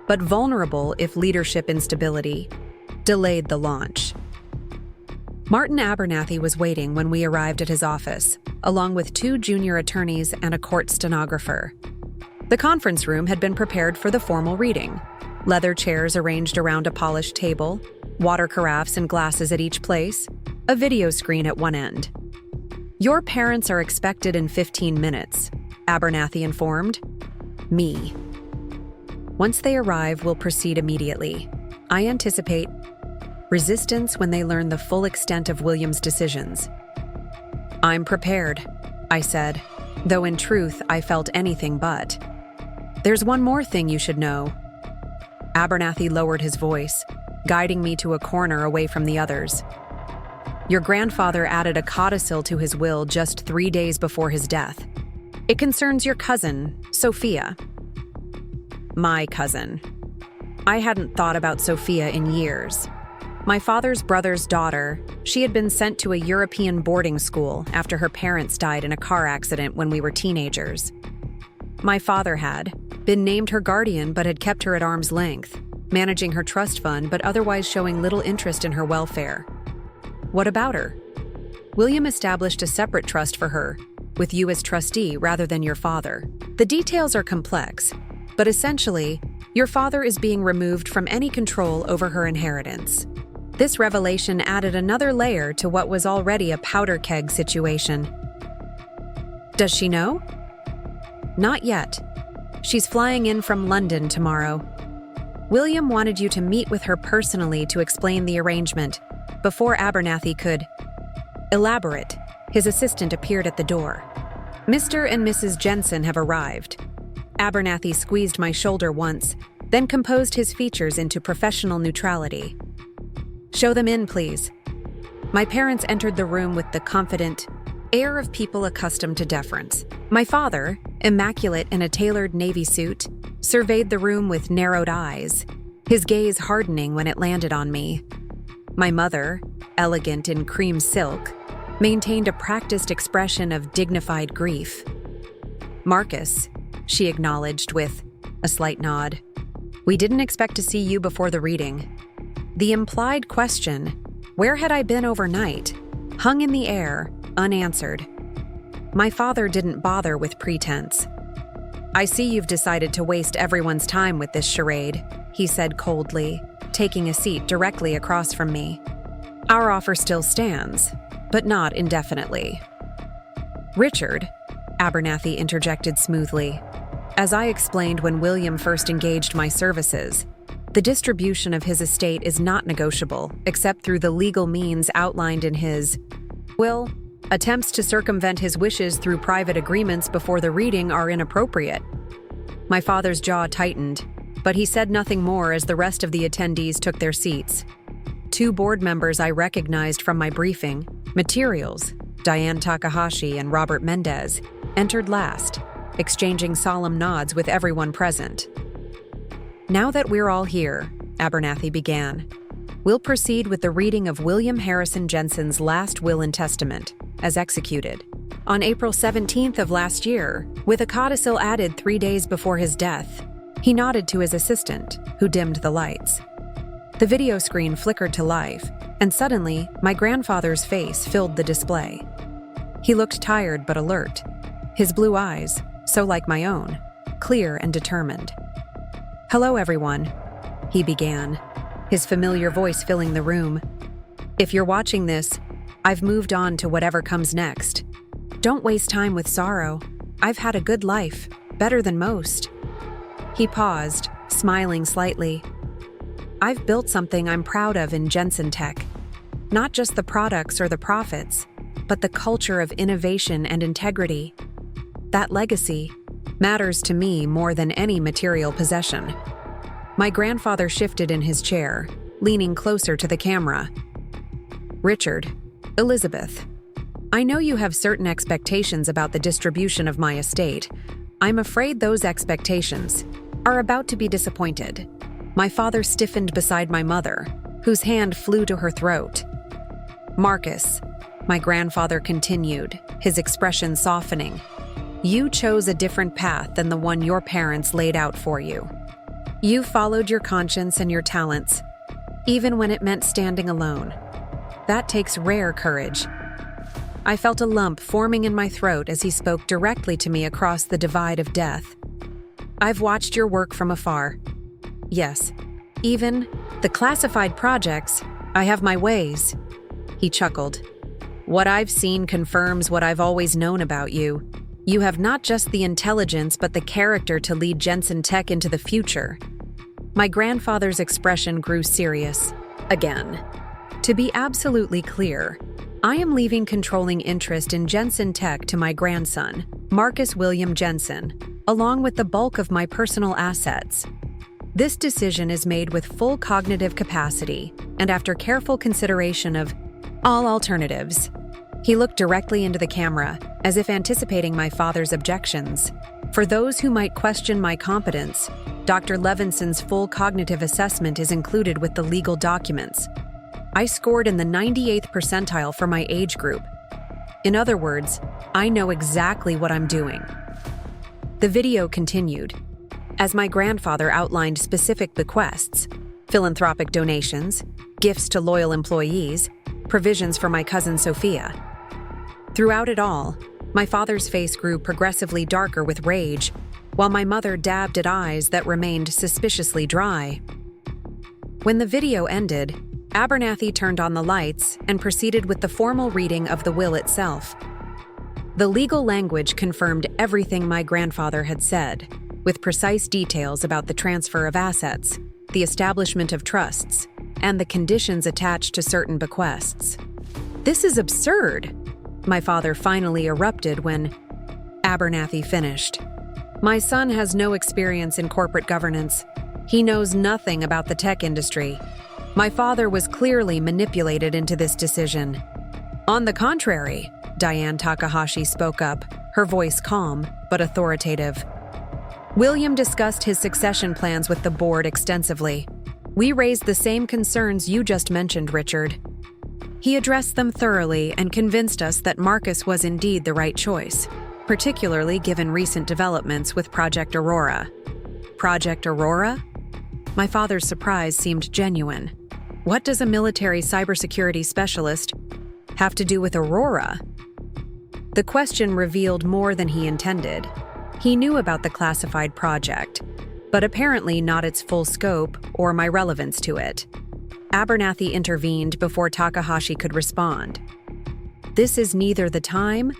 but vulnerable if leadership instability delayed the launch. Martin Abernathy was waiting when we arrived at his office, along with 2 junior attorneys and a court stenographer. The conference room had been prepared for the formal reading. Leather chairs arranged around a polished table, water carafes and glasses at each place, a video screen at one end. "Your parents are expected in 15 minutes, Abernathy informed me. "Once they arrive, we'll proceed immediately. I anticipate resistance when they learn the full extent of William's decisions." "I'm prepared," I said, though in truth I felt anything but. "There's one more thing you should know." Abernathy lowered his voice, guiding me to a corner away from the others. "Your grandfather added a codicil to his will just 3 days before his death. It concerns your cousin, Sophia." My cousin. I hadn't thought about Sophia in years. My father's brother's daughter, she had been sent to a European boarding school after her parents died in a car accident when we were teenagers. My father had been named her guardian but had kept her at arm's length, managing her trust fund but otherwise showing little interest in her welfare. What about her? William established a separate trust for her, with you as trustee rather than your father. The details are complex, but essentially, your father is being removed from any control over her inheritance. This revelation added another layer to what was already a powder keg situation. "Does she know?" "Not yet. She's flying in from London tomorrow. William wanted you to meet with her personally to explain the arrangement, before Abernathy could elaborate. His assistant appeared at the door. "Mr. and Mrs. Jensen have arrived." Abernathy squeezed my shoulder once, then composed his features into professional neutrality. "Show them in, please." My parents entered the room with the confident air of people accustomed to deference. My father, immaculate in a tailored navy suit, surveyed the room with narrowed eyes, his gaze hardening when it landed on me. My mother, elegant in cream silk, maintained a practiced expression of dignified grief. "Marcus," she acknowledged with a slight nod. "We didn't expect to see you before the reading." The implied question, where had I been overnight, hung in the air, unanswered. My father didn't bother with pretense. "I see you've decided to waste everyone's time with this charade," he said coldly, taking a seat directly across from me. "Our offer still stands, but not indefinitely." "Richard," Abernathy interjected smoothly, "as I explained when William first engaged my services, the distribution of his estate is not negotiable except through the legal means outlined in his will. Attempts to circumvent his wishes through private agreements before the reading are inappropriate." My father's jaw tightened, but he said nothing more as the rest of the attendees took their seats. 2 board members I recognized from my briefing, Materials, Diane Takahashi and Robert Mendez, entered last, exchanging solemn nods with everyone present. "Now that we're all here," Abernathy began, "we'll proceed with the reading of William Harrison Jensen's last will and testament, as executed on April 17th of last year, with a codicil added 3 days before his death." He nodded to his assistant, who dimmed the lights. The video screen flickered to life, and suddenly, my grandfather's face filled the display. He looked tired but alert, his blue eyes, so like my own, clear and determined. "Hello, everyone," he began, his familiar voice filling the room. "If you're watching this, I've moved on to whatever comes next. Don't waste time with sorrow. I've had a good life, better than most." He paused, smiling slightly. "I've built something I'm proud of in Jensen Tech. Not just the products or the profits, but the culture of innovation and integrity. That legacy matters to me more than any material possession." My grandfather shifted in his chair, leaning closer to the camera. "Richard, Elizabeth, I know you have certain expectations about the distribution of my estate. I'm afraid those expectations are about to be disappointed." My father stiffened beside my mother, whose hand flew to her throat. "Marcus," my grandfather continued, his expression softening, "you chose a different path than the one your parents laid out for you. You followed your conscience and your talents, even when it meant standing alone. That takes rare courage. I felt a lump forming in my throat as he spoke directly to me across the divide of death. I've watched your work from afar. Yes, even the classified projects, I have my ways. He chuckled. What I've seen confirms what I've always known about you. You have not just the intelligence but the character to lead Jensen Tech into the future. My grandfather's expression grew serious. Again. To be absolutely clear, I am leaving controlling interest in Jensen Tech to my grandson, Marcus William Jensen, along with the bulk of my personal assets. This decision is made with full cognitive capacity and after careful consideration of all alternatives. He looked directly into the camera, as if anticipating my father's objections. For those who might question my competence, Dr. Levinson's full cognitive assessment is included with the legal documents. I scored in the 98th percentile for my age group. In other words, I know exactly what I'm doing. The video continued. As my grandfather outlined specific bequests, philanthropic donations, gifts to loyal employees, provisions for my cousin Sophia. Throughout it all, my father's face grew progressively darker with rage, while my mother dabbed at eyes that remained suspiciously dry. When the video ended, Abernathy turned on the lights and proceeded with the formal reading of the will itself. The legal language confirmed everything my grandfather had said, with precise details about the transfer of assets, the establishment of trusts, and the conditions attached to certain bequests. "This is absurd," my father finally erupted when Abernathy finished. "My son has no experience in corporate governance. He knows nothing about the tech industry. My father was clearly manipulated into this decision." "On the contrary," Diane Takahashi spoke up, her voice calm but authoritative. "William discussed his succession plans with the board extensively. We raised the same concerns you just mentioned, Richard. He addressed them thoroughly and convinced us that Marcus was indeed the right choice, particularly given recent developments with Project Aurora." Project Aurora? My father's surprise seemed genuine. What does a military cybersecurity specialist have to do with Aurora? The question revealed more than he intended. He knew about the classified project, but apparently not its full scope or my relevance to it. Abernathy intervened before Takahashi could respond. "This is neither the time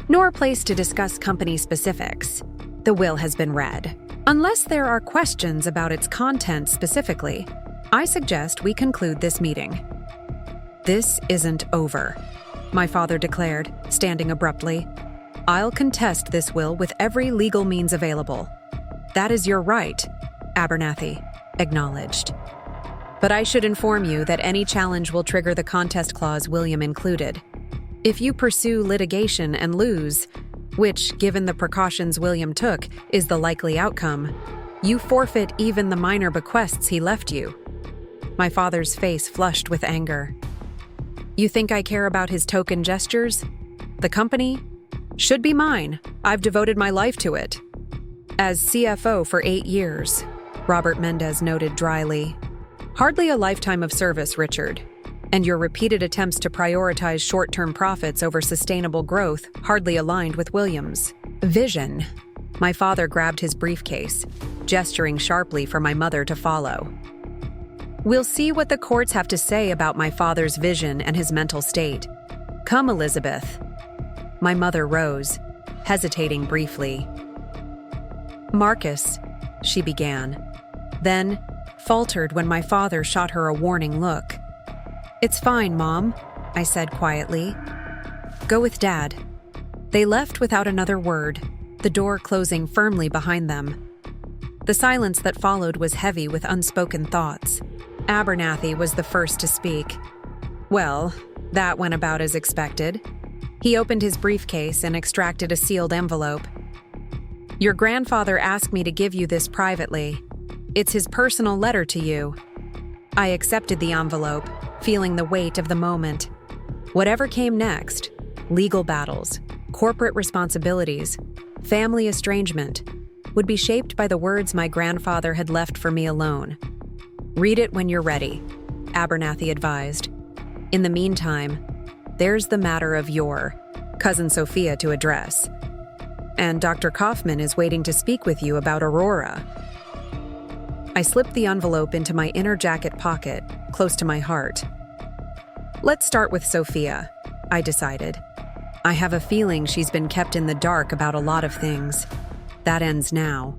nor place to discuss company specifics. The will has been read. Unless there are questions about its content specifically, I suggest we conclude this meeting." "This isn't over," my father declared, standing abruptly. "I'll contest this will with every legal means available." "That is your right," Abernathy acknowledged. "But I should inform you that any challenge will trigger the contest clause William included. If you pursue litigation and lose, which, given the precautions William took, is the likely outcome, you forfeit even the minor bequests he left you." My father's face flushed with anger. "You think I care about his token gestures? The company should be mine. I've devoted my life to it." "As CFO for 8 years, Robert Mendez noted dryly. "Hardly a lifetime of service, Richard. And your repeated attempts to prioritize short-term profits over sustainable growth hardly aligned with Williams' vision." My father grabbed his briefcase, gesturing sharply for my mother to follow. "We'll see what the courts have to say about my father's vision and his mental state. Come, Elizabeth." My mother rose, hesitating briefly. "Marcus," she began, then faltered when my father shot her a warning look. "It's fine, Mom," I said quietly. "Go with Dad." They left without another word, the door closing firmly behind them. The silence that followed was heavy with unspoken thoughts. Abernathy was the first to speak. "Well, that went about as expected." He opened his briefcase and extracted a sealed envelope. "Your grandfather asked me to give you this privately. It's his personal letter to you." I accepted the envelope, feeling the weight of the moment. Whatever came next, legal battles, corporate responsibilities, family estrangement, would be shaped by the words my grandfather had left for me alone. "Read it when you're ready," Abernathy advised. In the meantime, there's the matter of your cousin Sophia to address. And Dr. Kaufman is waiting to speak with you about Aurora. I slipped the envelope into my inner jacket pocket, close to my heart. Let's start with Sophia, I decided. I have a feeling she's been kept in the dark about a lot of things. That ends now.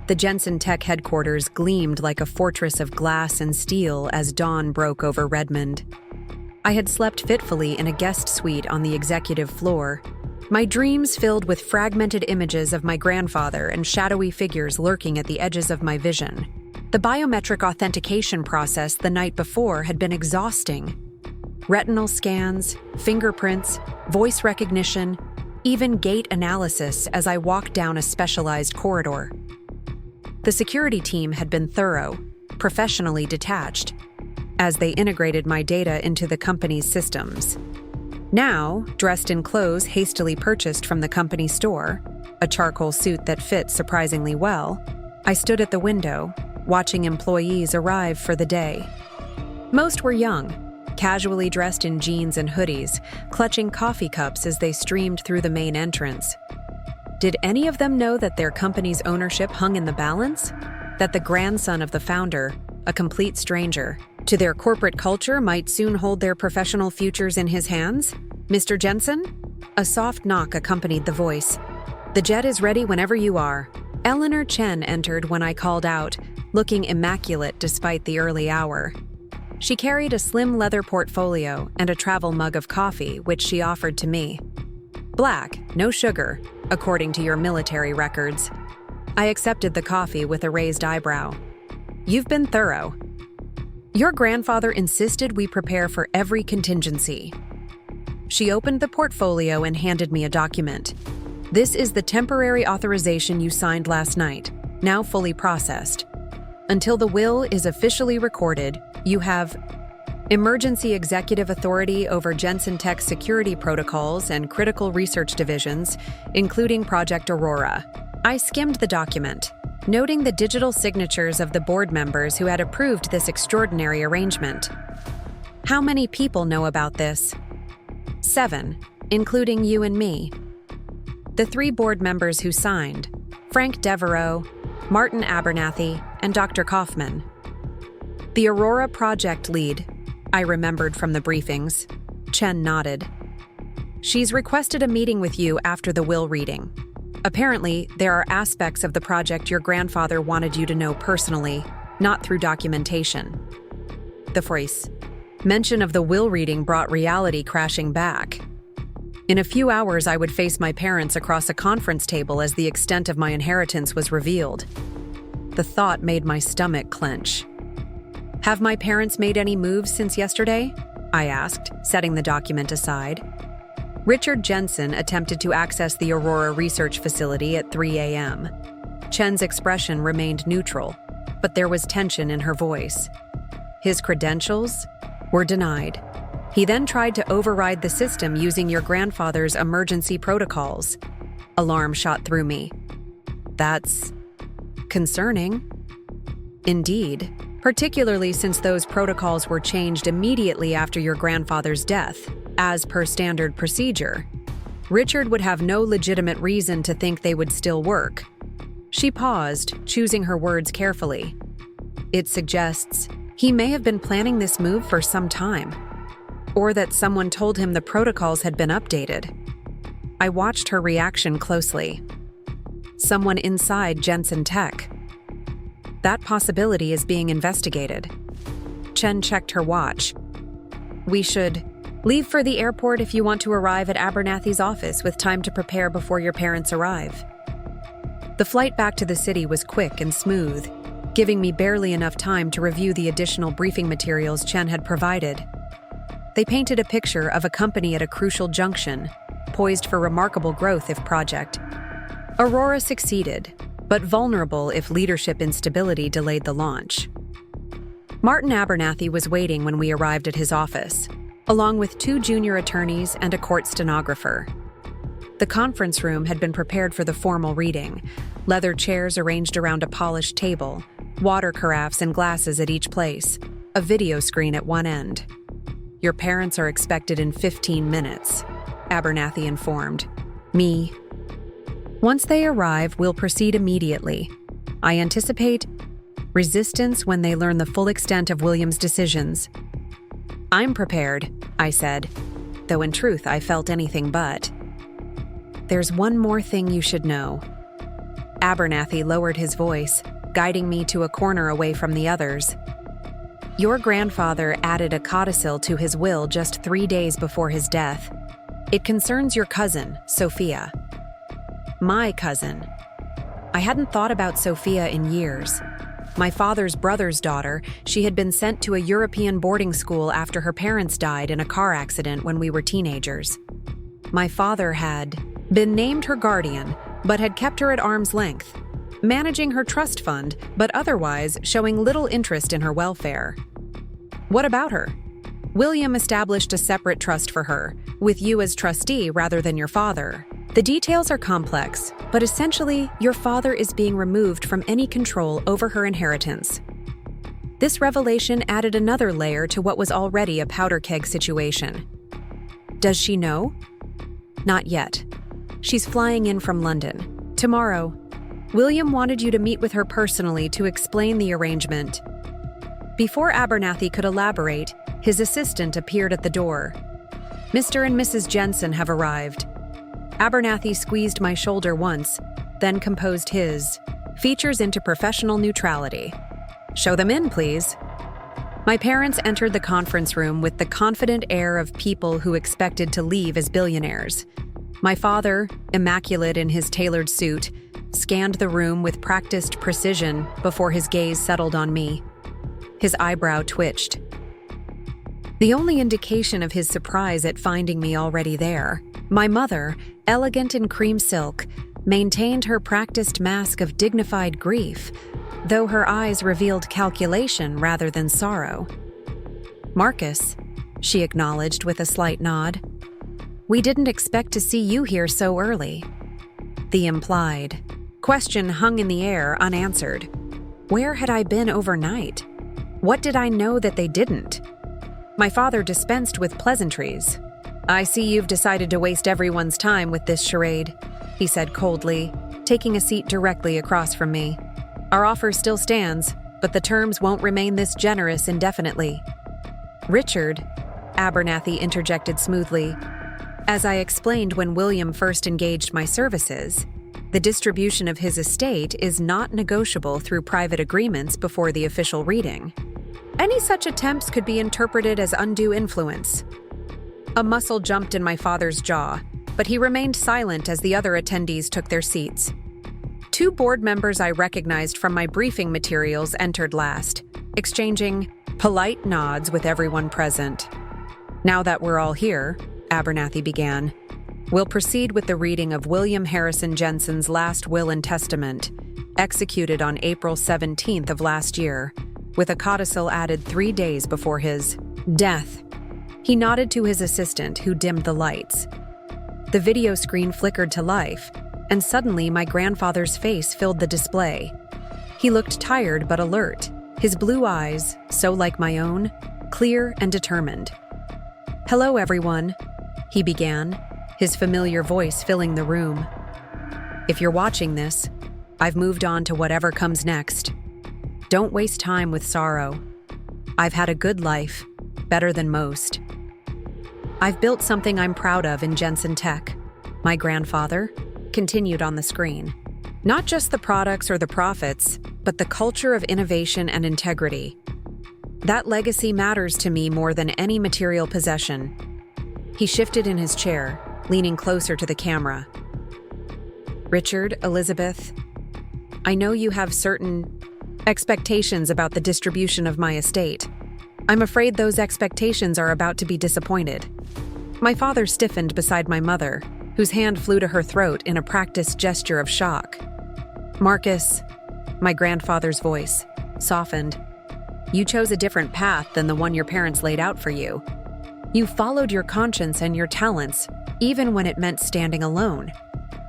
The Jensen Tech headquarters gleamed like a fortress of glass and steel as dawn broke over Redmond. I had slept fitfully in a guest suite on the executive floor, my dreams filled with fragmented images of my grandfather and shadowy figures lurking at the edges of my vision. The biometric authentication process the night before had been exhausting. Retinal scans, fingerprints, voice recognition, even gait analysis as I walked down a specialized corridor. The security team had been thorough, professionally detached, as they integrated my data into the company's systems. Now, dressed in clothes hastily purchased from the company store, a charcoal suit that fit surprisingly well, I stood at the window, watching employees arrive for the day. Most were young, casually dressed in jeans and hoodies, clutching coffee cups as they streamed through the main entrance. Did any of them know that their company's ownership hung in the balance? That the grandson of the founder, a complete stranger to their corporate culture, might soon hold their professional futures in his hands? Mr. Jensen? A soft knock accompanied the voice. The jet is ready whenever you are. Eleanor Chen entered when I called out, looking immaculate despite the early hour. She carried a slim leather portfolio and a travel mug of coffee, which she offered to me. Black, no sugar, according to your military records. I accepted the coffee with a raised eyebrow. You've been thorough. Your grandfather insisted we prepare for every contingency. She opened the portfolio and handed me a document. This is the temporary authorization you signed last night, now fully processed. Until the will is officially recorded, you have emergency executive authority over Jensen Tech security protocols and critical research divisions, including Project Aurora. I skimmed the document, noting the digital signatures of the board members who had approved this extraordinary arrangement. How many people know about this? 7, including you and me. The 3 board members who signed, Frank Devereaux, Martin Abernathy, and Dr. Kaufman. The Aurora project lead, I remembered from the briefings. Chen nodded. She's requested a meeting with you after the will reading. Apparently, there are aspects of the project your grandfather wanted you to know personally, not through documentation. The voice. Mention of the will reading brought reality crashing back. In a few hours, I would face my parents across a conference table as the extent of my inheritance was revealed. The thought made my stomach clench. Have my parents made any moves since yesterday? I asked, setting the document aside. Richard Jensen attempted to access the Aurora research facility at 3 a.m. Chen's expression remained neutral, but there was tension in her voice. His credentials were denied. He then tried to override the system using your grandfather's emergency protocols. Alarm shot through me. That's concerning. Indeed, particularly since those protocols were changed immediately after your grandfather's death, as per standard procedure. Richard would have no legitimate reason to think they would still work. She paused, choosing her words carefully. It suggests he may have been planning this move for some time, or that someone told him the protocols had been updated. I watched her reaction closely. Someone inside Jensen Tech. That possibility is being investigated. Chen checked her watch. We should leave for the airport if you want to arrive at Abernathy's office with time to prepare before your parents arrive. The flight back to the city was quick and smooth, giving me barely enough time to review the additional briefing materials Chen had provided. They painted a picture of a company at a crucial junction, poised for remarkable growth if Project Aurora succeeded, but vulnerable if leadership instability delayed the launch. Martin Abernathy was waiting when we arrived at his office, along with 2 junior attorneys and a court stenographer. The conference room had been prepared for the formal reading, leather chairs arranged around a polished table, water carafes and glasses at each place, a video screen at one end. Your parents are expected in 15 minutes, Abernathy informed me. Once they arrive, we'll proceed immediately. I anticipate resistance when they learn the full extent of William's decisions. I'm prepared, I said, though in truth I felt anything but. There's one more thing you should know. Abernathy lowered his voice, guiding me to a corner away from the others. Your grandfather added a codicil to his will just 3 days before his death. It concerns your cousin, Sophia. My cousin. I hadn't thought about Sophia in years. My father's brother's daughter, she had been sent to a European boarding school after her parents died in a car accident when we were teenagers. My father had been named her guardian, but had kept her at arm's length, managing her trust fund, but otherwise showing little interest in her welfare. What about her? William established a separate trust for her, with you as trustee rather than your father. The details are complex, but essentially, your father is being removed from any control over her inheritance. This revelation added another layer to what was already a powder keg situation. Does she know? Not yet. She's flying in from London. Tomorrow. William wanted you to meet with her personally to explain the arrangement. Before Abernathy could elaborate, his assistant appeared at the door. Mr. and Mrs. Jensen have arrived. Abernathy squeezed my shoulder once, then composed his features into professional neutrality. Show them in, please. My parents entered the conference room with the confident air of people who expected to leave as billionaires. My father, immaculate in his tailored suit, scanned the room with practiced precision before his gaze settled on me. His eyebrow twitched. The only indication of his surprise at finding me already there. My mother, elegant in cream silk, maintained her practiced mask of dignified grief, though her eyes revealed calculation rather than sorrow. Marcus, she acknowledged with a slight nod. We didn't expect to see you here so early. The implied question hung in the air unanswered. Where had I been overnight? What did I know that they didn't? My father dispensed with pleasantries. I see you've decided to waste everyone's time with this charade, he said coldly, taking a seat directly across from me. Our offer still stands, but the terms won't remain this generous indefinitely. Richard, Abernathy interjected smoothly. As I explained when William first engaged my services, the distribution of his estate is not negotiable through private agreements before the official reading. Any such attempts could be interpreted as undue influence. A muscle jumped in my father's jaw, but he remained silent as the other attendees took their seats. 2 board members I recognized from my briefing materials entered last, exchanging polite nods with everyone present. Now that we're all here, Abernathy began, we'll proceed with the reading of William Harrison Jensen's last will and testament, executed on April 17th of last year, with a codicil added 3 days before his death. He nodded to his assistant, who dimmed the lights. The video screen flickered to life, and suddenly my grandfather's face filled the display. He looked tired but alert, his blue eyes, so like my own, clear and determined. Hello, everyone, he began, his familiar voice filling the room. If you're watching this, I've moved on to whatever comes next. Don't waste time with sorrow. I've had a good life, better than most. I've built something I'm proud of in Jensen Tech. My grandfather continued on the screen. Not just the products or the profits, but the culture of innovation and integrity. That legacy matters to me more than any material possession. He shifted in his chair, leaning closer to the camera. Richard, Elizabeth, I know you have certain expectations about the distribution of my estate. I'm afraid those expectations are about to be disappointed. My father stiffened beside my mother, whose hand flew to her throat in a practiced gesture of shock. Marcus, my grandfather's voice, softened. You chose a different path than the one your parents laid out for you. You followed your conscience and your talents, even when it meant standing alone.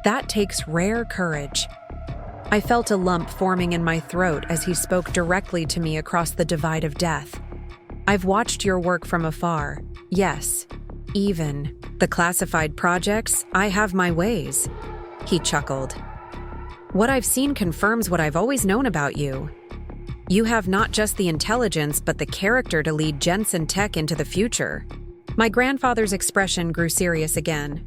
That takes rare courage. I felt a lump forming in my throat as he spoke directly to me across the divide of death. I've watched your work from afar, Yes, even the classified projects, I have my ways. He chuckled. What I've seen confirms what I've always known about you. You have not just the intelligence, but the character to lead Jensen Tech into the future. My grandfather's expression grew serious again.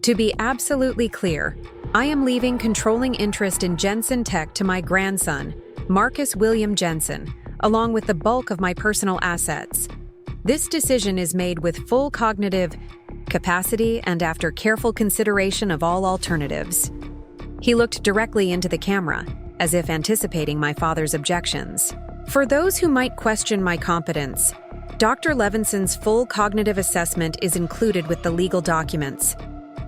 To be absolutely clear, I am leaving controlling interest in Jensen Tech to my grandson, Marcus William Jensen, along with the bulk of my personal assets. This decision is made with full cognitive capacity and after careful consideration of all alternatives. He looked directly into the camera, as if anticipating my father's objections. For those who might question my competence, Dr. Levinson's full cognitive assessment is included with the legal documents.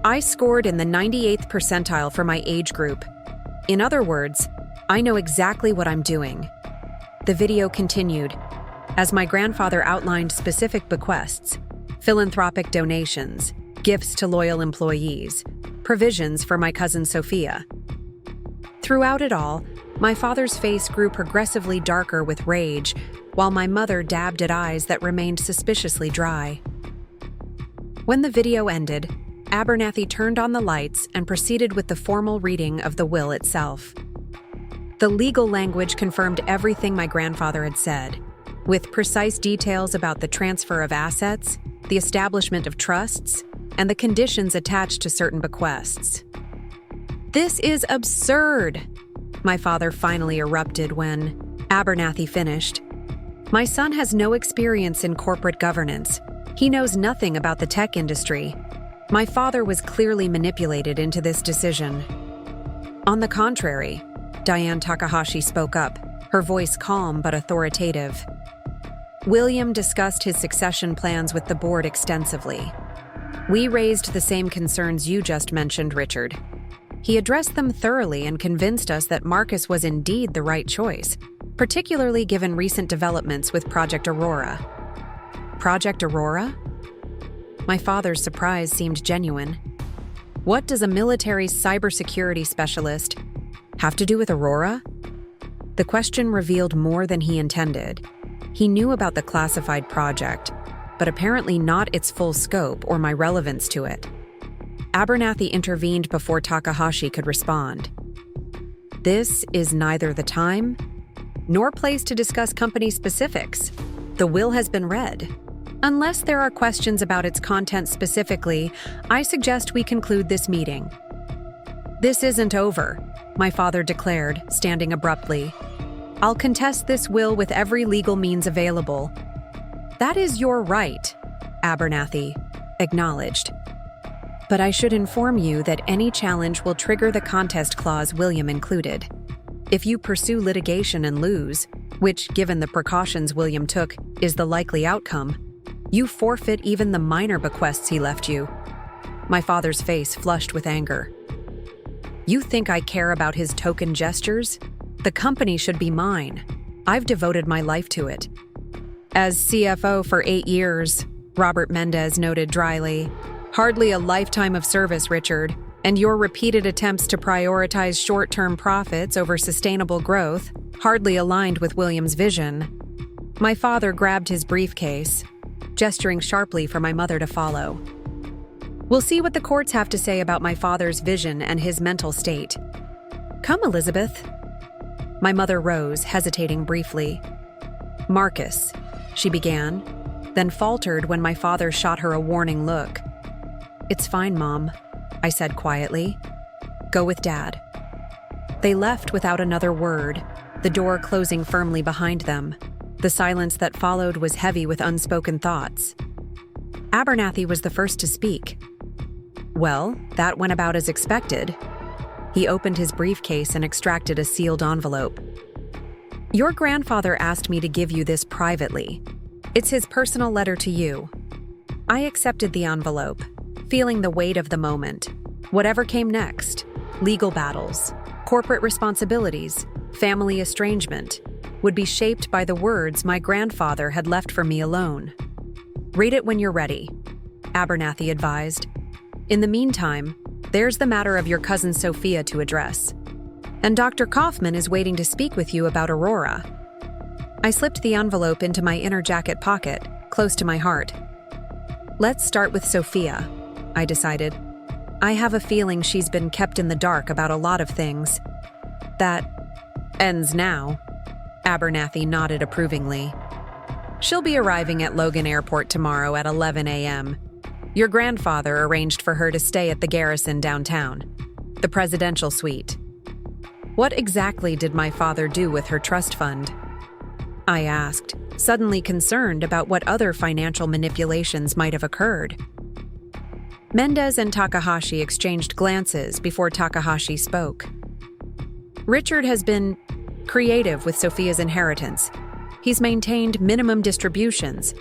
I scored in the 98th percentile for my age group. In other words, I know exactly what I'm doing. The video continued, as my grandfather outlined specific bequests, philanthropic donations, gifts to loyal employees, provisions for my cousin Sophia. Throughout it all, my father's face grew progressively darker with rage, while my mother dabbed at eyes that remained suspiciously dry. When the video ended, Abernathy turned on the lights and proceeded with the formal reading of the will itself. The legal language confirmed everything my grandfather had said, with precise details about the transfer of assets, the establishment of trusts, and the conditions attached to certain bequests. This is absurd, my father finally erupted when Abernathy finished. My son has no experience in corporate governance. He knows nothing about the tech industry. My father was clearly manipulated into this decision. On the contrary, Diane Takahashi spoke up, her voice calm but authoritative. William discussed his succession plans with the board extensively. We raised the same concerns you just mentioned, Richard. He addressed them thoroughly and convinced us that Marcus was indeed the right choice, particularly given recent developments with Project Aurora. Project Aurora? My father's surprise seemed genuine. What does a military cybersecurity specialist have to do with Aurora? The question revealed more than he intended. He knew about the classified project, but apparently not its full scope or my relevance to it. Abernathy intervened before Takahashi could respond. This is neither the time nor place to discuss company specifics. The will has been read. Unless there are questions about its content specifically, I suggest we conclude this meeting. This isn't over, my father declared, standing abruptly. I'll contest this will with every legal means available. That is your right, Abernathy acknowledged. But I should inform you that any challenge will trigger the contest clause, William included. If you pursue litigation and lose, which, given the precautions William took, is the likely outcome, you forfeit even the minor bequests he left you. My father's face flushed with anger. You think I care about his token gestures? The company should be mine. I've devoted my life to it. As CFO for 8 years, Robert Mendez noted dryly, hardly a lifetime of service, Richard, and your repeated attempts to prioritize short-term profits over sustainable growth hardly aligned with William's vision. My father grabbed his briefcase, gesturing sharply for my mother to follow. We'll see what the courts have to say about my father's vision and his mental state. Come, Elizabeth. My mother rose, hesitating briefly. Marcus, she began, then faltered when my father shot her a warning look. It's fine, Mom, I said quietly. Go with Dad. They left without another word, the door closing firmly behind them. The silence that followed was heavy with unspoken thoughts. Abernathy was the first to speak. Well, that went about as expected. He opened his briefcase and extracted a sealed envelope. Your grandfather asked me to give you this privately. It's his personal letter to you. I accepted the envelope, feeling the weight of the moment. Whatever came next, legal battles, corporate responsibilities, family estrangement, would be shaped by the words my grandfather had left for me alone. Read it when you're ready, Abernathy advised. In the meantime, there's the matter of your cousin Sophia to address. And Dr. Kaufman is waiting to speak with you about Aurora. I slipped the envelope into my inner jacket pocket, close to my heart. Let's start with Sophia, I decided. I have a feeling she's been kept in the dark about a lot of things. That ends now. Abernathy nodded approvingly. She'll be arriving at Logan Airport tomorrow at 11 a.m. Your grandfather arranged for her to stay at the Garrison downtown, the presidential suite. What exactly did my father do with her trust fund? I asked, suddenly concerned about what other financial manipulations might have occurred. Mendez and Takahashi exchanged glances before Takahashi spoke. Richard has been creative with Sophia's inheritance. He's maintained minimum distributions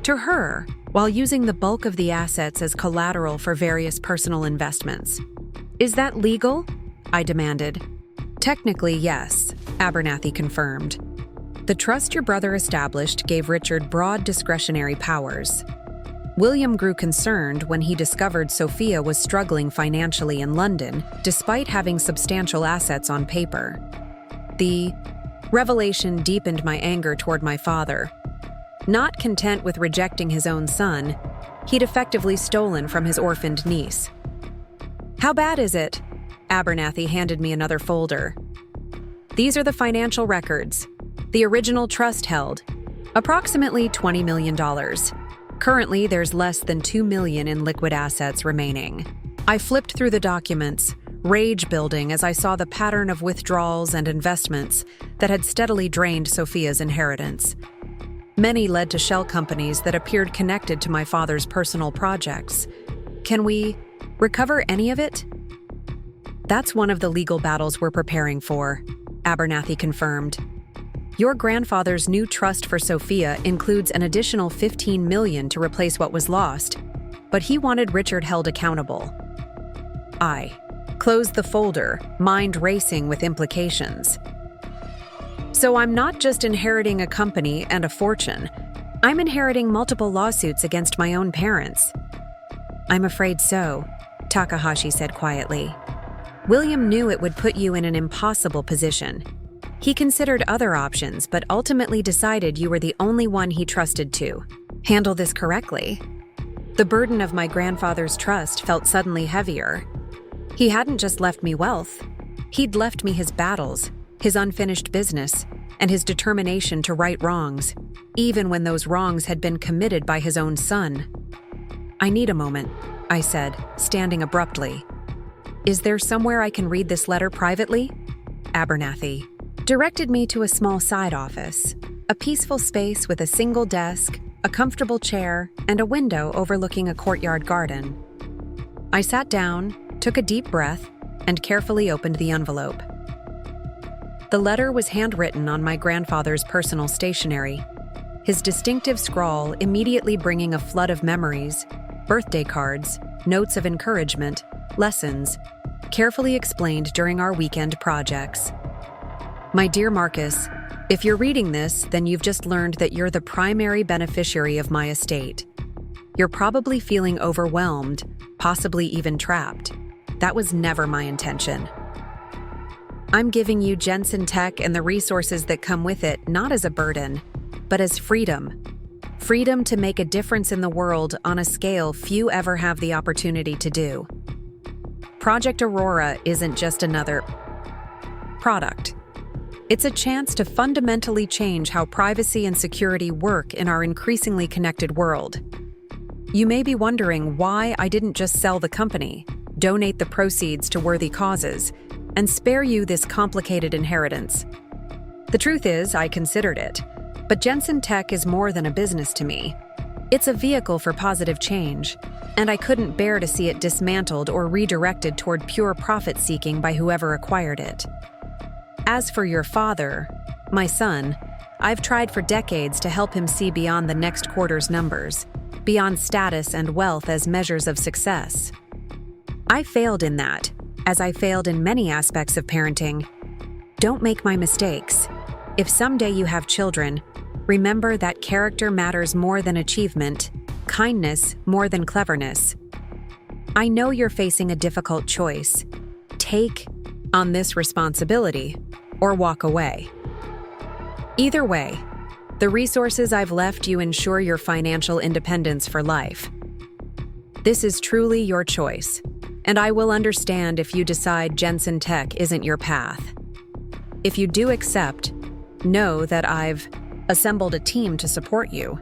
to her while using the bulk of the assets as collateral for various personal investments. Is that legal? I demanded. Technically, yes, Abernathy confirmed. The trust your brother established gave Richard broad discretionary powers. William grew concerned when he discovered Sophia was struggling financially in London, despite having substantial assets on paper. The revelation deepened my anger toward my father. Not content with rejecting his own son, he'd effectively stolen from his orphaned niece. How bad is it? Abernathy handed me another folder. These are the financial records. The original trust held approximately $20 million. Currently, there's less than $2 million in liquid assets remaining. I flipped through the documents, rage building as I saw the pattern of withdrawals and investments that had steadily drained Sophia's inheritance. Many led to shell companies that appeared connected to my father's personal projects. Can we recover any of it? That's one of the legal battles we're preparing for, Abernathy confirmed. Your grandfather's new trust for Sophia includes an additional $15 million to replace what was lost, but he wanted Richard held accountable. I closed the folder, mind racing with implications. So I'm not just inheriting a company and a fortune. I'm inheriting multiple lawsuits against my own parents. I'm afraid so, Takahashi said quietly. William knew it would put you in an impossible position. He considered other options, but ultimately decided you were the only one he trusted to handle this correctly. The burden of my grandfather's trust felt suddenly heavier. He hadn't just left me wealth. He'd left me his battles, his unfinished business, and his determination to right wrongs, even when those wrongs had been committed by his own son. I need a moment, I said, standing abruptly. Is there somewhere I can read this letter privately? Abernathy directed me to a small side office, a peaceful space with a single desk, a comfortable chair, and a window overlooking a courtyard garden. I sat down, took a deep breath, and carefully opened the envelope. The letter was handwritten on my grandfather's personal stationery, his distinctive scrawl immediately bringing a flood of memories, birthday cards, notes of encouragement, lessons, carefully explained during our weekend projects. My dear Marcus, if you're reading this, then you've just learned that you're the primary beneficiary of my estate. You're probably feeling overwhelmed, possibly even trapped. That was never my intention. I'm giving you Jensen Tech and the resources that come with it, not as a burden, but as freedom. Freedom to make a difference in the world on a scale few ever have the opportunity to do. Project Aurora isn't just another product. It's a chance to fundamentally change how privacy and security work in our increasingly connected world. You may be wondering why I didn't just sell the company, donate the proceeds to worthy causes, and spare you this complicated inheritance. The truth is, I considered it, but Jensen Tech is more than a business to me. It's a vehicle for positive change, and I couldn't bear to see it dismantled or redirected toward pure profit-seeking by whoever acquired it. As for your father, my son, I've tried for decades to help him see beyond the next quarter's numbers, beyond status and wealth as measures of success. I failed in that, as I failed in many aspects of parenting. Don't make my mistakes. If someday you have children, remember that character matters more than achievement, kindness more than cleverness. I know you're facing a difficult choice. Take on this responsibility or walk away. Either way, the resources I've left you ensure your financial independence for life. This is truly your choice, and I will understand if you decide Jensen Tech isn't your path. If you do accept, know that I've assembled a team to support you.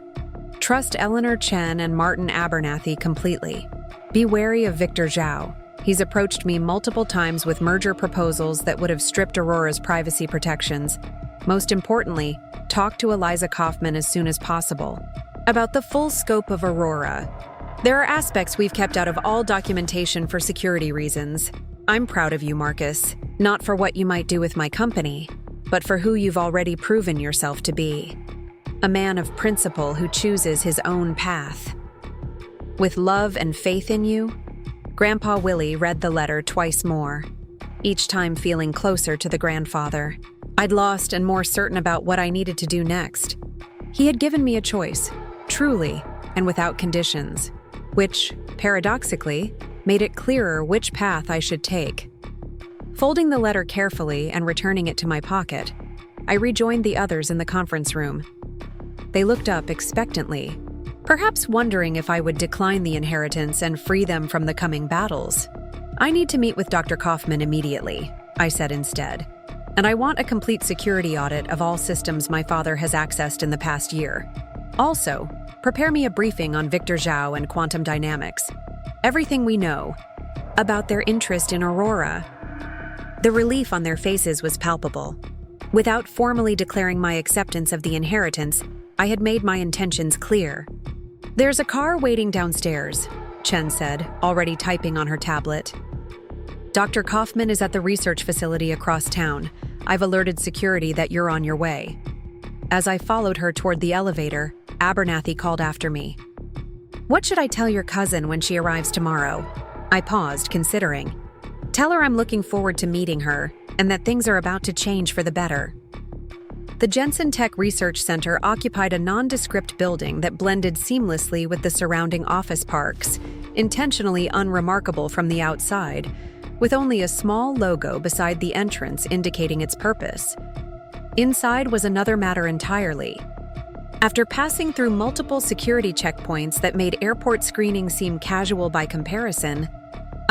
Trust Eleanor Chen and Martin Abernathy completely. Be wary of Victor Zhao. He's approached me multiple times with merger proposals that would have stripped Aurora's privacy protections. Most importantly, talk to Eliza Kaufman as soon as possible. About the full scope of Aurora. There are aspects we've kept out of all documentation for security reasons. I'm proud of you, Marcus, not for what you might do with my company, but for who you've already proven yourself to be. A man of principle who chooses his own path. With love and faith in you, Grandpa Willie read the letter twice more, each time feeling closer to the grandfather. I'd lost and more certain about what I needed to do next. He had given me a choice, truly and without conditions, which, paradoxically, made it clearer which path I should take. Folding the letter carefully and returning it to my pocket, I rejoined the others in the conference room. They looked up expectantly, perhaps wondering if I would decline the inheritance and free them from the coming battles. I need to meet with Dr. Kaufman immediately, I said instead, and I want a complete security audit of all systems my father has accessed in the past year. Also, prepare me a briefing on Victor Zhao and quantum dynamics. Everything we know about their interest in Aurora. The relief on their faces was palpable. Without formally declaring my acceptance of the inheritance, I had made my intentions clear. There's a car waiting downstairs, Chen said, already typing on her tablet. Dr. Kaufman is at the research facility across town. I've alerted security that you're on your way. As I followed her toward the elevator, Abernathy called after me. What should I tell your cousin when she arrives tomorrow? I paused, considering. Tell her I'm looking forward to meeting her and that things are about to change for the better. The Jensen Tech Research Center occupied a nondescript building that blended seamlessly with the surrounding office parks, intentionally unremarkable from the outside, with only a small logo beside the entrance indicating its purpose. Inside was another matter entirely. After passing through multiple security checkpoints that made airport screening seem casual by comparison,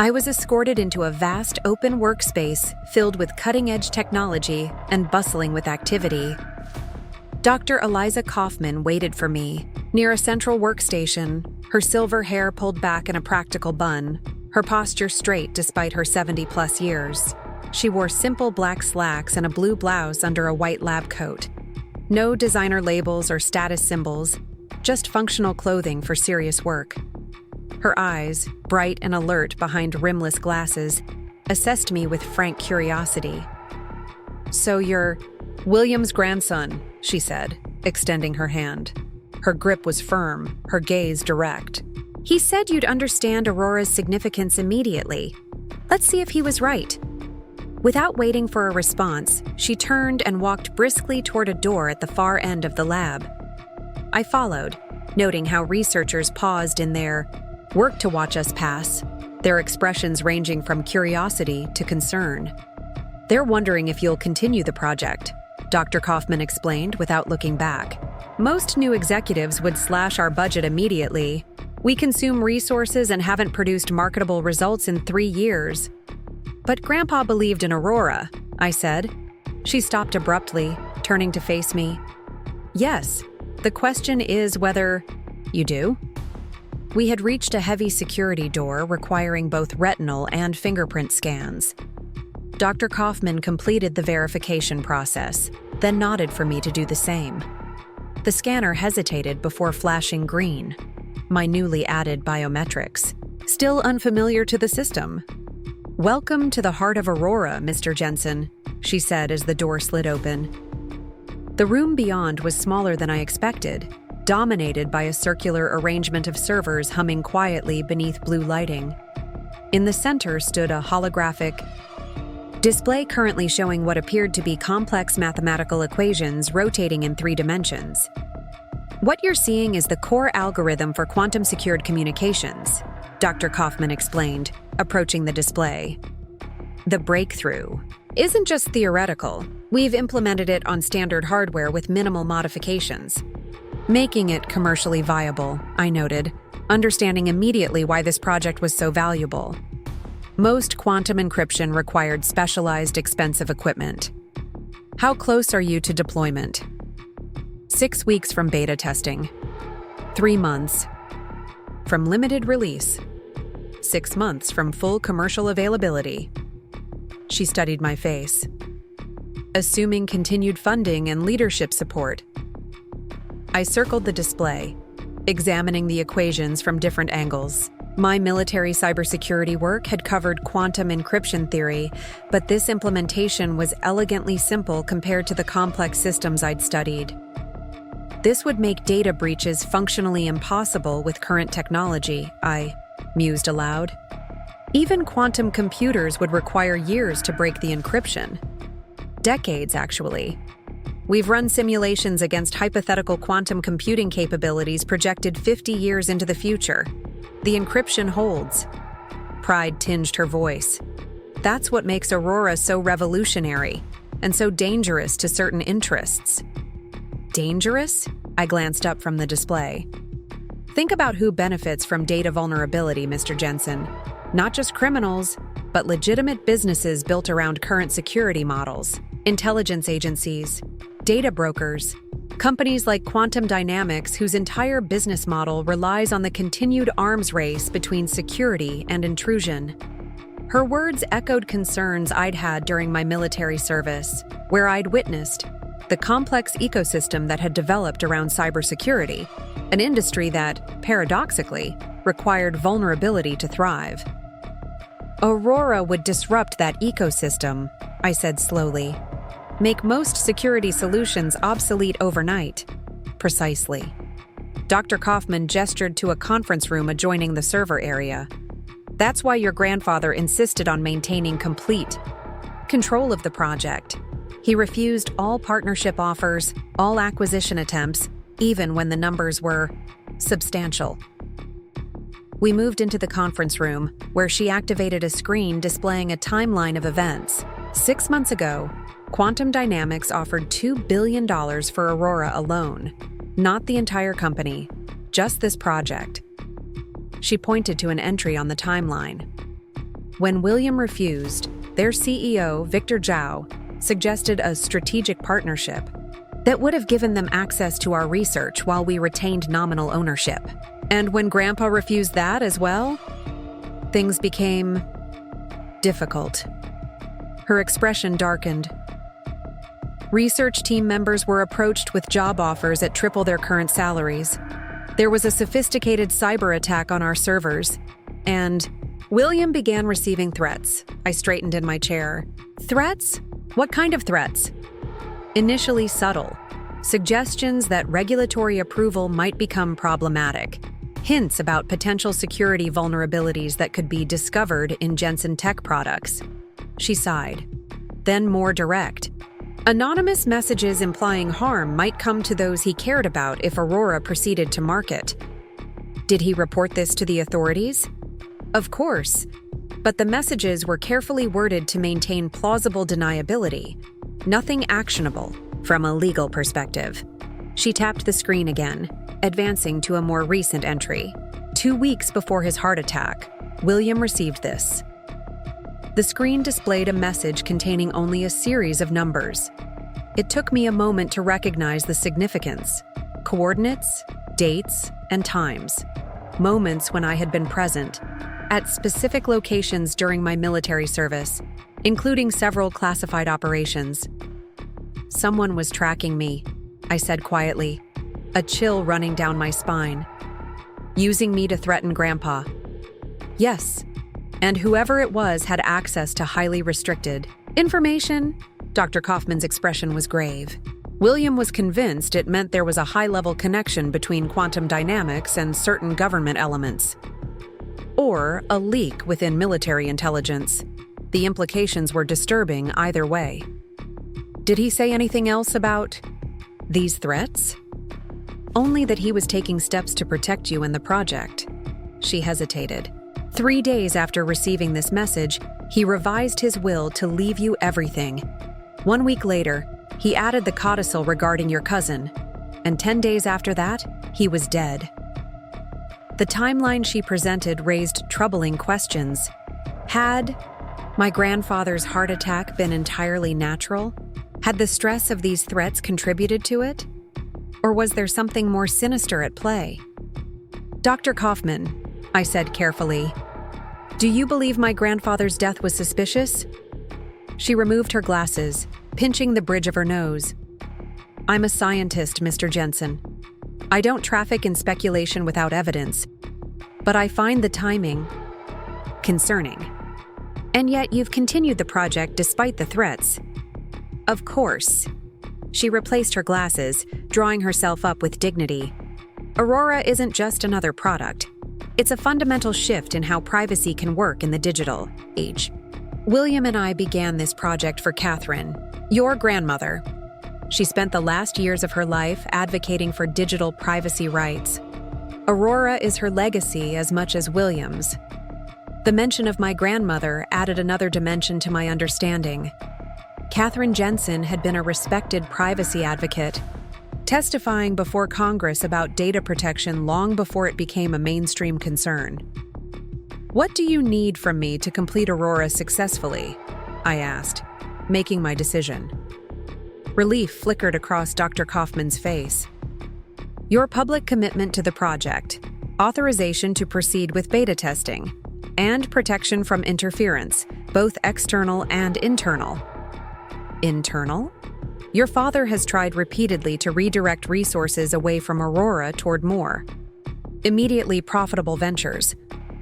I was escorted into a vast open workspace filled with cutting-edge technology and bustling with activity. Dr. Eliza Kaufman waited for me, near a central workstation, her silver hair pulled back in a practical bun, her posture straight despite her 70-plus years. She wore simple black slacks and a blue blouse under a white lab coat. No designer labels or status symbols, just functional clothing for serious work. Her eyes, bright and alert behind rimless glasses, assessed me with frank curiosity. So you're William's grandson, she said, extending her hand. Her grip was firm, her gaze direct. He said you'd understand Aurora's significance immediately. Let's see if he was right. Without waiting for a response, she turned and walked briskly toward a door at the far end of the lab. I followed, noting how researchers paused in their work to watch us pass, their expressions ranging from curiosity to concern. They're wondering if you'll continue the project, Dr. Kaufman explained without looking back. Most new executives would slash our budget immediately. We consume resources and haven't produced marketable results in 3 years. But Grandpa believed in Aurora, I said. She stopped abruptly, turning to face me. Yes, the question is whether you do. We had reached a heavy security door requiring both retinal and fingerprint scans. Dr. Kaufman completed the verification process, then nodded for me to do the same. The scanner hesitated before flashing green, my newly added biometrics, still unfamiliar to the system. Welcome to the heart of Aurora, Mr. Jensen, she said as the door slid open. The room beyond was smaller than I expected, dominated by a circular arrangement of servers humming quietly beneath blue lighting. In the center stood a holographic display currently showing what appeared to be complex mathematical equations rotating in 3 dimensions. What you're seeing is the core algorithm for quantum-secured communications, Dr. Kaufman explained, approaching the display. The breakthrough isn't just theoretical. We've implemented it on standard hardware with minimal modifications, making it commercially viable, I noted. understanding immediately why this project was so valuable. Most quantum encryption required specialized, expensive equipment. How close are you to deployment? 6 weeks from beta testing. 3 months from limited release. 6 months from full commercial availability. She studied my face. Assuming continued funding and leadership support. I circled the display, examining the equations from different angles. My military cybersecurity work had covered quantum encryption theory, but this implementation was elegantly simple compared to the complex systems I'd studied. This would make data breaches functionally impossible with current technology, I mused aloud. Even quantum computers would require years to break the encryption. Decades, actually. We've run simulations against hypothetical quantum computing capabilities projected 50 years into the future. The encryption holds. Pride tinged her voice. That's what makes Aurora so revolutionary and so dangerous to certain interests. Dangerous? I glanced up from the display. Think about who benefits from data vulnerability, Mr. Jensen. Not just criminals, but legitimate businesses built around current security models, intelligence agencies, data brokers, companies like Quantum Dynamics whose entire business model relies on the continued arms race between security and intrusion. Her words echoed concerns I'd had during my military service, where I'd witnessed the complex ecosystem that had developed around cybersecurity, an industry that, paradoxically, required vulnerability to thrive. Aurora would disrupt that ecosystem, I said slowly. Make most security solutions obsolete overnight. Precisely. Dr. Kaufman gestured to a conference room adjoining the server area. That's why your grandfather insisted on maintaining complete control of the project. He refused all partnership offers, all acquisition attempts, even when the numbers were substantial. We moved into the conference room, where she activated a screen displaying a timeline of events. 6 months ago, Quantum Dynamics offered $2 billion for Aurora alone. Not the entire company, just this project. She pointed to an entry on the timeline. When William refused, their CEO, Victor Zhao, suggested a strategic partnership that would have given them access to our research while we retained nominal ownership. And when Grandpa refused that as well, things became difficult. Her expression darkened. Research team members were approached with job offers at triple their current salaries. There was a sophisticated cyber attack on our servers, and William began receiving threats. I straightened in my chair. Threats? What kind of threats? Initially subtle. Suggestions that regulatory approval might become problematic. Hints about potential security vulnerabilities that could be discovered in Jensen tech products. She sighed. Then more direct. Anonymous messages implying harm might come to those he cared about if Aurora proceeded to market. Did he report this to the authorities? Of course, but the messages were carefully worded to maintain plausible deniability. Nothing actionable from a legal perspective. She tapped the screen again, advancing to a more recent entry. 2 weeks before his heart attack, William received this. The screen displayed a message containing only a series of numbers. It took me a moment to recognize the significance. Coordinates, dates, and times. Moments when I had been present, at specific locations during my military service, including several classified operations. Someone was tracking me, I said quietly, a chill running down my spine. Using me to threaten Grandpa. Yes, and whoever it was had access to highly restricted information. Dr. Kaufman's expression was grave. William was convinced it meant there was a high-level connection between quantum dynamics and certain government elements. Or a leak within military intelligence. The implications were disturbing either way. Did he say anything else about these threats? Only that he was taking steps to protect you in the project. She hesitated. 3 days after receiving this message, he revised his will to leave you everything. 1 week later, he added the codicil regarding your cousin, and 10 days after that, he was dead. The timeline she presented raised troubling questions. Had my grandfather's heart attack been entirely natural? Had the stress of these threats contributed to it? Or was there something more sinister at play? Dr. Kaufman, I said carefully, do you believe my grandfather's death was suspicious? She removed her glasses, pinching the bridge of her nose. I'm a scientist, Mr. Jensen. I don't traffic in speculation without evidence, but I find the timing concerning. And yet you've continued the project despite the threats. Of course. She replaced her glasses, drawing herself up with dignity. Aurora isn't just another product. It's a fundamental shift in how privacy can work in the digital age. William and I began this project for Catherine, your grandmother. She spent the last years of her life advocating for digital privacy rights. Aurora is her legacy as much as William's. The mention of my grandmother added another dimension to my understanding. Catherine Jensen had been a respected privacy advocate, testifying before Congress about data protection long before it became a mainstream concern. What do you need from me to complete Aurora successfully? I asked, making my decision. Relief flickered across Dr. Kaufman's face. Your public commitment to the project, authorization to proceed with beta testing, and protection from interference, both external and internal. Internal? Your father has tried repeatedly to redirect resources away from Aurora toward more immediately profitable ventures.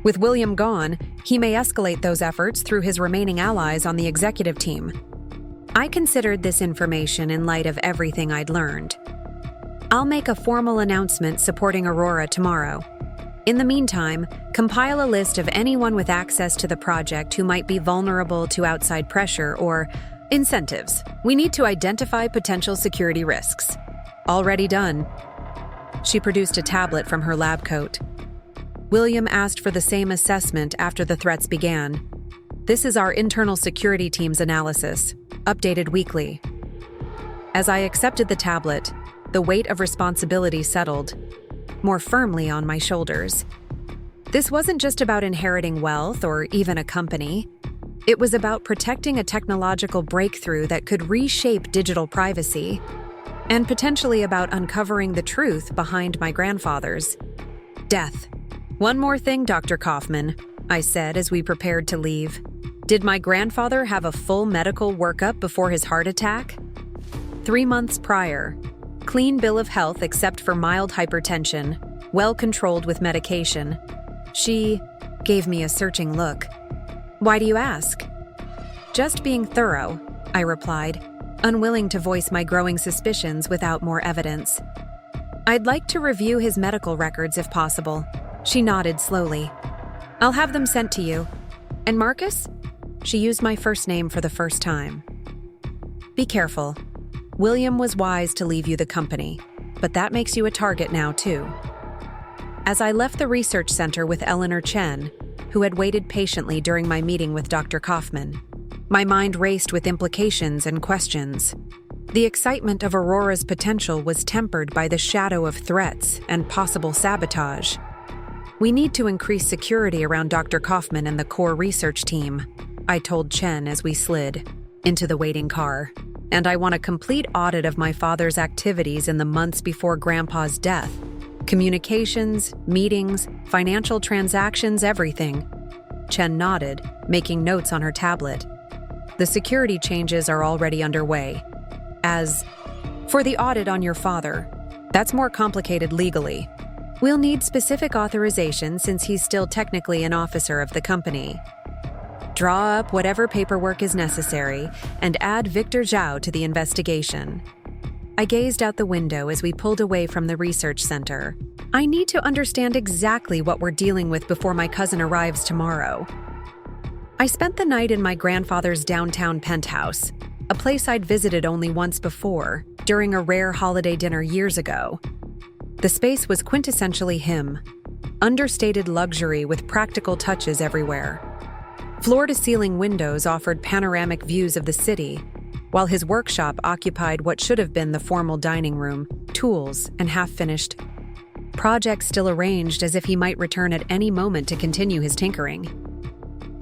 With William gone, he may escalate those efforts through his remaining allies on the executive team. I considered this information in light of everything I'd learned. I'll make a formal announcement supporting Aurora tomorrow. In the meantime, compile a list of anyone with access to the project who might be vulnerable to outside pressure or incentives. We need to identify potential security risks. Already done. She produced a tablet from her lab coat. William asked for the same assessment after the threats began. This is our internal security team's analysis, updated weekly. As I accepted the tablet, the weight of responsibility settled more firmly on my shoulders. This wasn't just about inheriting wealth or even a company. It was about protecting a technological breakthrough that could reshape digital privacy, and potentially about uncovering the truth behind my grandfather's death. One more thing, Dr. Kaufman, I said as we prepared to leave. Did my grandfather have a full medical workup before his heart attack? 3 months prior. Clean bill of health except for mild hypertension, well controlled with medication. She gave me a searching look. Why do you ask? Just being thorough, I replied, unwilling to voice my growing suspicions without more evidence. I'd like to review his medical records if possible. She nodded slowly. I'll have them sent to you. And Marcus? She used my first name for the first time. Be careful. William was wise to leave you the company, but that makes you a target now, too. As I left the research center with Eleanor Chen, who had waited patiently during my meeting with Dr. Kaufman, my mind raced with implications and questions. The excitement of Aurora's potential was tempered by the shadow of threats and possible sabotage. We need to increase security around Dr. Kaufman and the core research team, I told Chen as we slid into the waiting car. And I want a complete audit of my father's activities in the months before Grandpa's death. Communications, meetings, financial transactions, everything. Chen nodded, making notes on her tablet. The security changes are already underway. As for the audit on your father, that's more complicated legally. We'll need specific authorization since he's still technically an officer of the company. Draw up whatever paperwork is necessary and add Victor Zhao to the investigation. I gazed out the window as we pulled away from the research center. I need to understand exactly what we're dealing with before my cousin arrives tomorrow. I spent the night in my grandfather's downtown penthouse, a place I'd visited only once before, during a rare holiday dinner years ago. The space was quintessentially him, understated luxury with practical touches everywhere. Floor-to-ceiling windows offered panoramic views of the city, while his workshop occupied what should have been the formal dining room, tools, and half-finished projects still arranged as if he might return at any moment to continue his tinkering.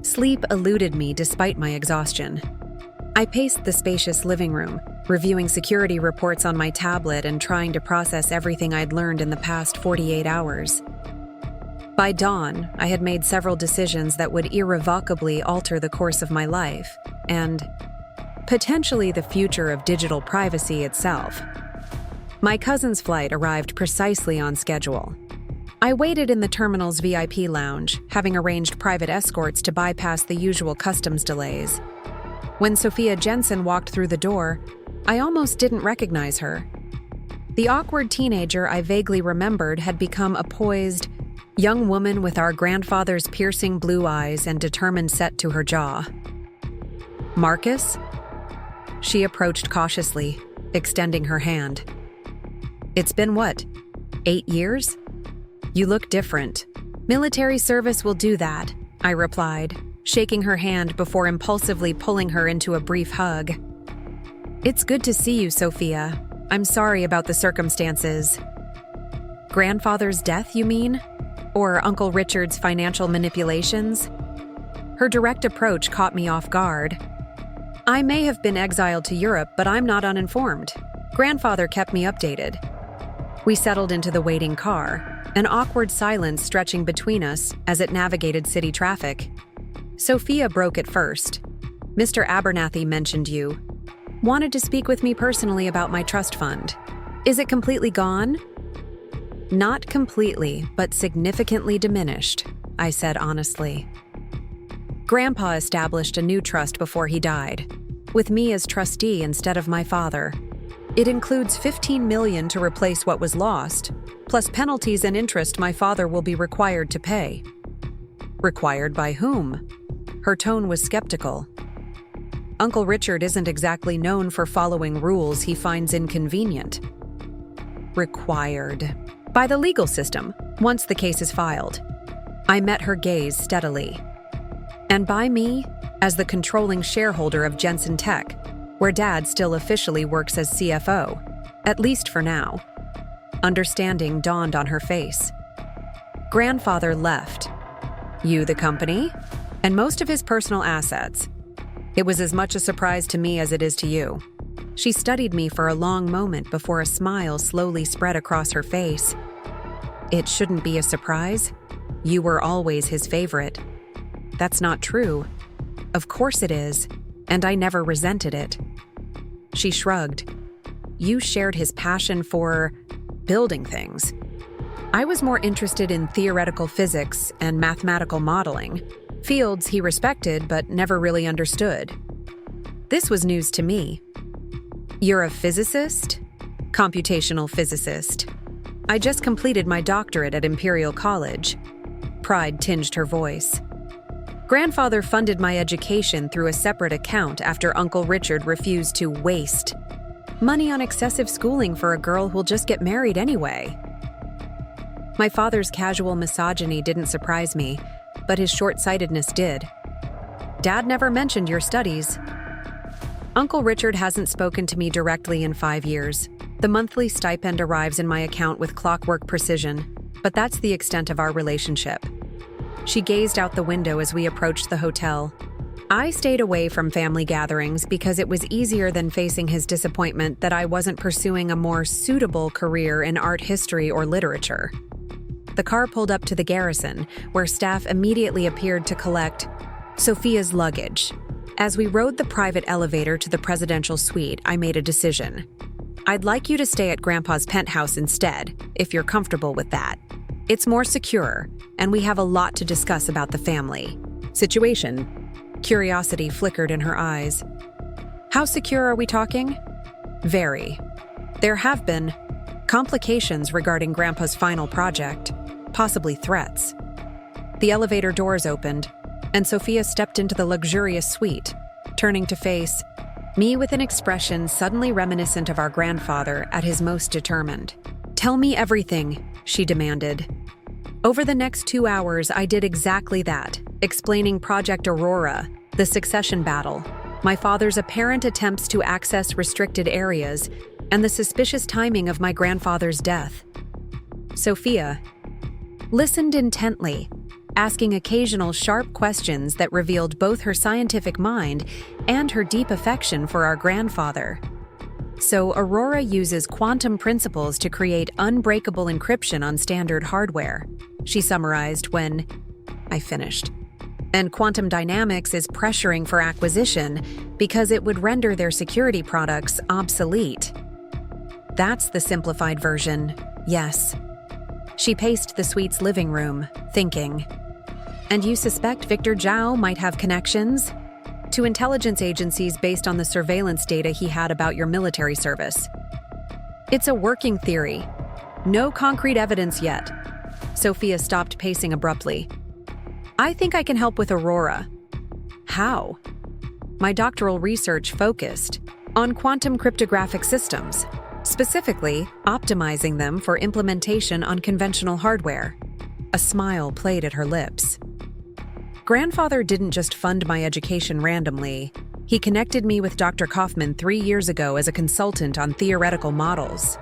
Sleep eluded me despite my exhaustion. I paced the spacious living room, reviewing security reports on my tablet and trying to process everything I'd learned in the past 48 hours. By dawn, I had made several decisions that would irrevocably alter the course of my life, and potentially the future of digital privacy itself. My cousin's flight arrived precisely on schedule. I waited in the terminal's VIP lounge, having arranged private escorts to bypass the usual customs delays. When Sophia Jensen walked through the door, I almost didn't recognize her. The awkward teenager I vaguely remembered had become a poised, young woman with our grandfather's piercing blue eyes and determined set to her jaw. "Marcus?" She approached cautiously, extending her hand. "It's been what, 8 years? You look different." "Military service will do that," I replied, shaking her hand before impulsively pulling her into a brief hug. "It's good to see you, Sophia. I'm sorry about the circumstances." "Grandfather's death, you mean? Or Uncle Richard's financial manipulations?" Her direct approach caught me off guard. "I may have been exiled to Europe, but I'm not uninformed. Grandfather kept me updated." We settled into the waiting car, an awkward silence stretching between us as it navigated city traffic. Sophia broke it first. "Mr. Abernathy mentioned you. Wanted to speak with me personally about my trust fund. Is it completely gone?" "Not completely, but significantly diminished," I said honestly. Grandpa established a new trust before he died, with me as trustee instead of my father. It includes $15 million to replace what was lost, plus penalties and interest my father will be required to pay. "Required by whom?" Her tone was skeptical. "Uncle Richard isn't exactly known for following rules he finds inconvenient." "Required by the legal system, once the case is filed." I met her gaze steadily. "And by me, as the controlling shareholder of Jensen Tech, where Dad still officially works as CFO, at least for now." Understanding dawned on her face. "Grandfather left. You the company? And most of his personal assets. It was as much a surprise to me as it is to you." She studied me for a long moment before a smile slowly spread across her face. "It shouldn't be a surprise. You were always his favorite." "That's not true." "Of course it is, and I never resented it." She shrugged. "You shared his passion for building things. I was more interested in theoretical physics and mathematical modeling, fields he respected but never really understood. This was news to me." "You're a physicist?" "Computational physicist. I just completed my doctorate at Imperial College." Pride tinged her voice. "Grandfather funded my education through a separate account after Uncle Richard refused to waste money on excessive schooling for a girl who'll just get married anyway." My father's casual misogyny didn't surprise me, but his short-sightedness did. "Dad never mentioned your studies." "Uncle Richard hasn't spoken to me directly in 5 years. The monthly stipend arrives in my account with clockwork precision, but that's the extent of our relationship." She gazed out the window as we approached the hotel. I stayed away from family gatherings because it was easier than facing his disappointment that I wasn't pursuing a more suitable career in art history or literature. The car pulled up to the garrison, where staff immediately appeared to collect Sophia's luggage. As we rode the private elevator to the presidential suite, I made a decision. "I'd like you to stay at Grandpa's penthouse instead, if you're comfortable with that. It's more secure, and we have a lot to discuss about the family situation." Curiosity flickered in her eyes. "How secure are we talking?" "Very. There have been complications regarding Grandpa's final project, possibly threats." The elevator doors opened, and Sophia stepped into the luxurious suite, turning to face me with an expression suddenly reminiscent of our grandfather at his most determined. "Tell me everything," she demanded. Over the next 2 hours, I did exactly that, explaining Project Aurora, the succession battle, my father's apparent attempts to access restricted areas, and the suspicious timing of my grandfather's death. Sophia listened intently, asking occasional sharp questions that revealed both her scientific mind and her deep affection for our grandfather. So Aurora uses quantum principles to create unbreakable encryption on standard hardware, she summarized when I finished. And quantum dynamics is pressuring for acquisition because it would render their security products obsolete. That's the simplified version, yes. She paced the suite's living room, thinking. And you suspect Victor Zhao might have connections? To intelligence agencies based on the surveillance data he had about your military service. It's a working theory. No concrete evidence yet. Sophia stopped pacing abruptly. I think I can help with Aurora. How? My doctoral research focused on quantum cryptographic systems, specifically optimizing them for implementation on conventional hardware. A smile played at her lips. Grandfather didn't just fund my education randomly. He connected me with Dr. Kaufman 3 years ago as a consultant on theoretical models.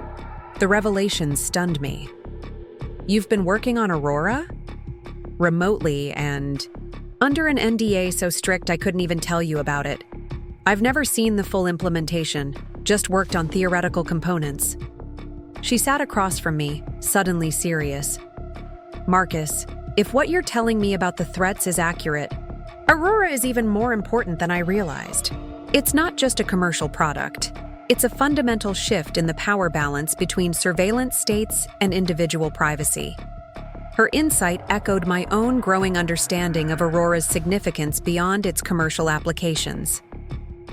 The revelation stunned me. You've been working on Aurora? Remotely and under an NDA so strict I couldn't even tell you about it. I've never seen the full implementation, just worked on theoretical components. She sat across from me, suddenly serious. Marcus, if what you're telling me about the threats is accurate, Aurora is even more important than I realized. It's not just a commercial product. It's a fundamental shift in the power balance between surveillance states and individual privacy. Her insight echoed my own growing understanding of Aurora's significance beyond its commercial applications.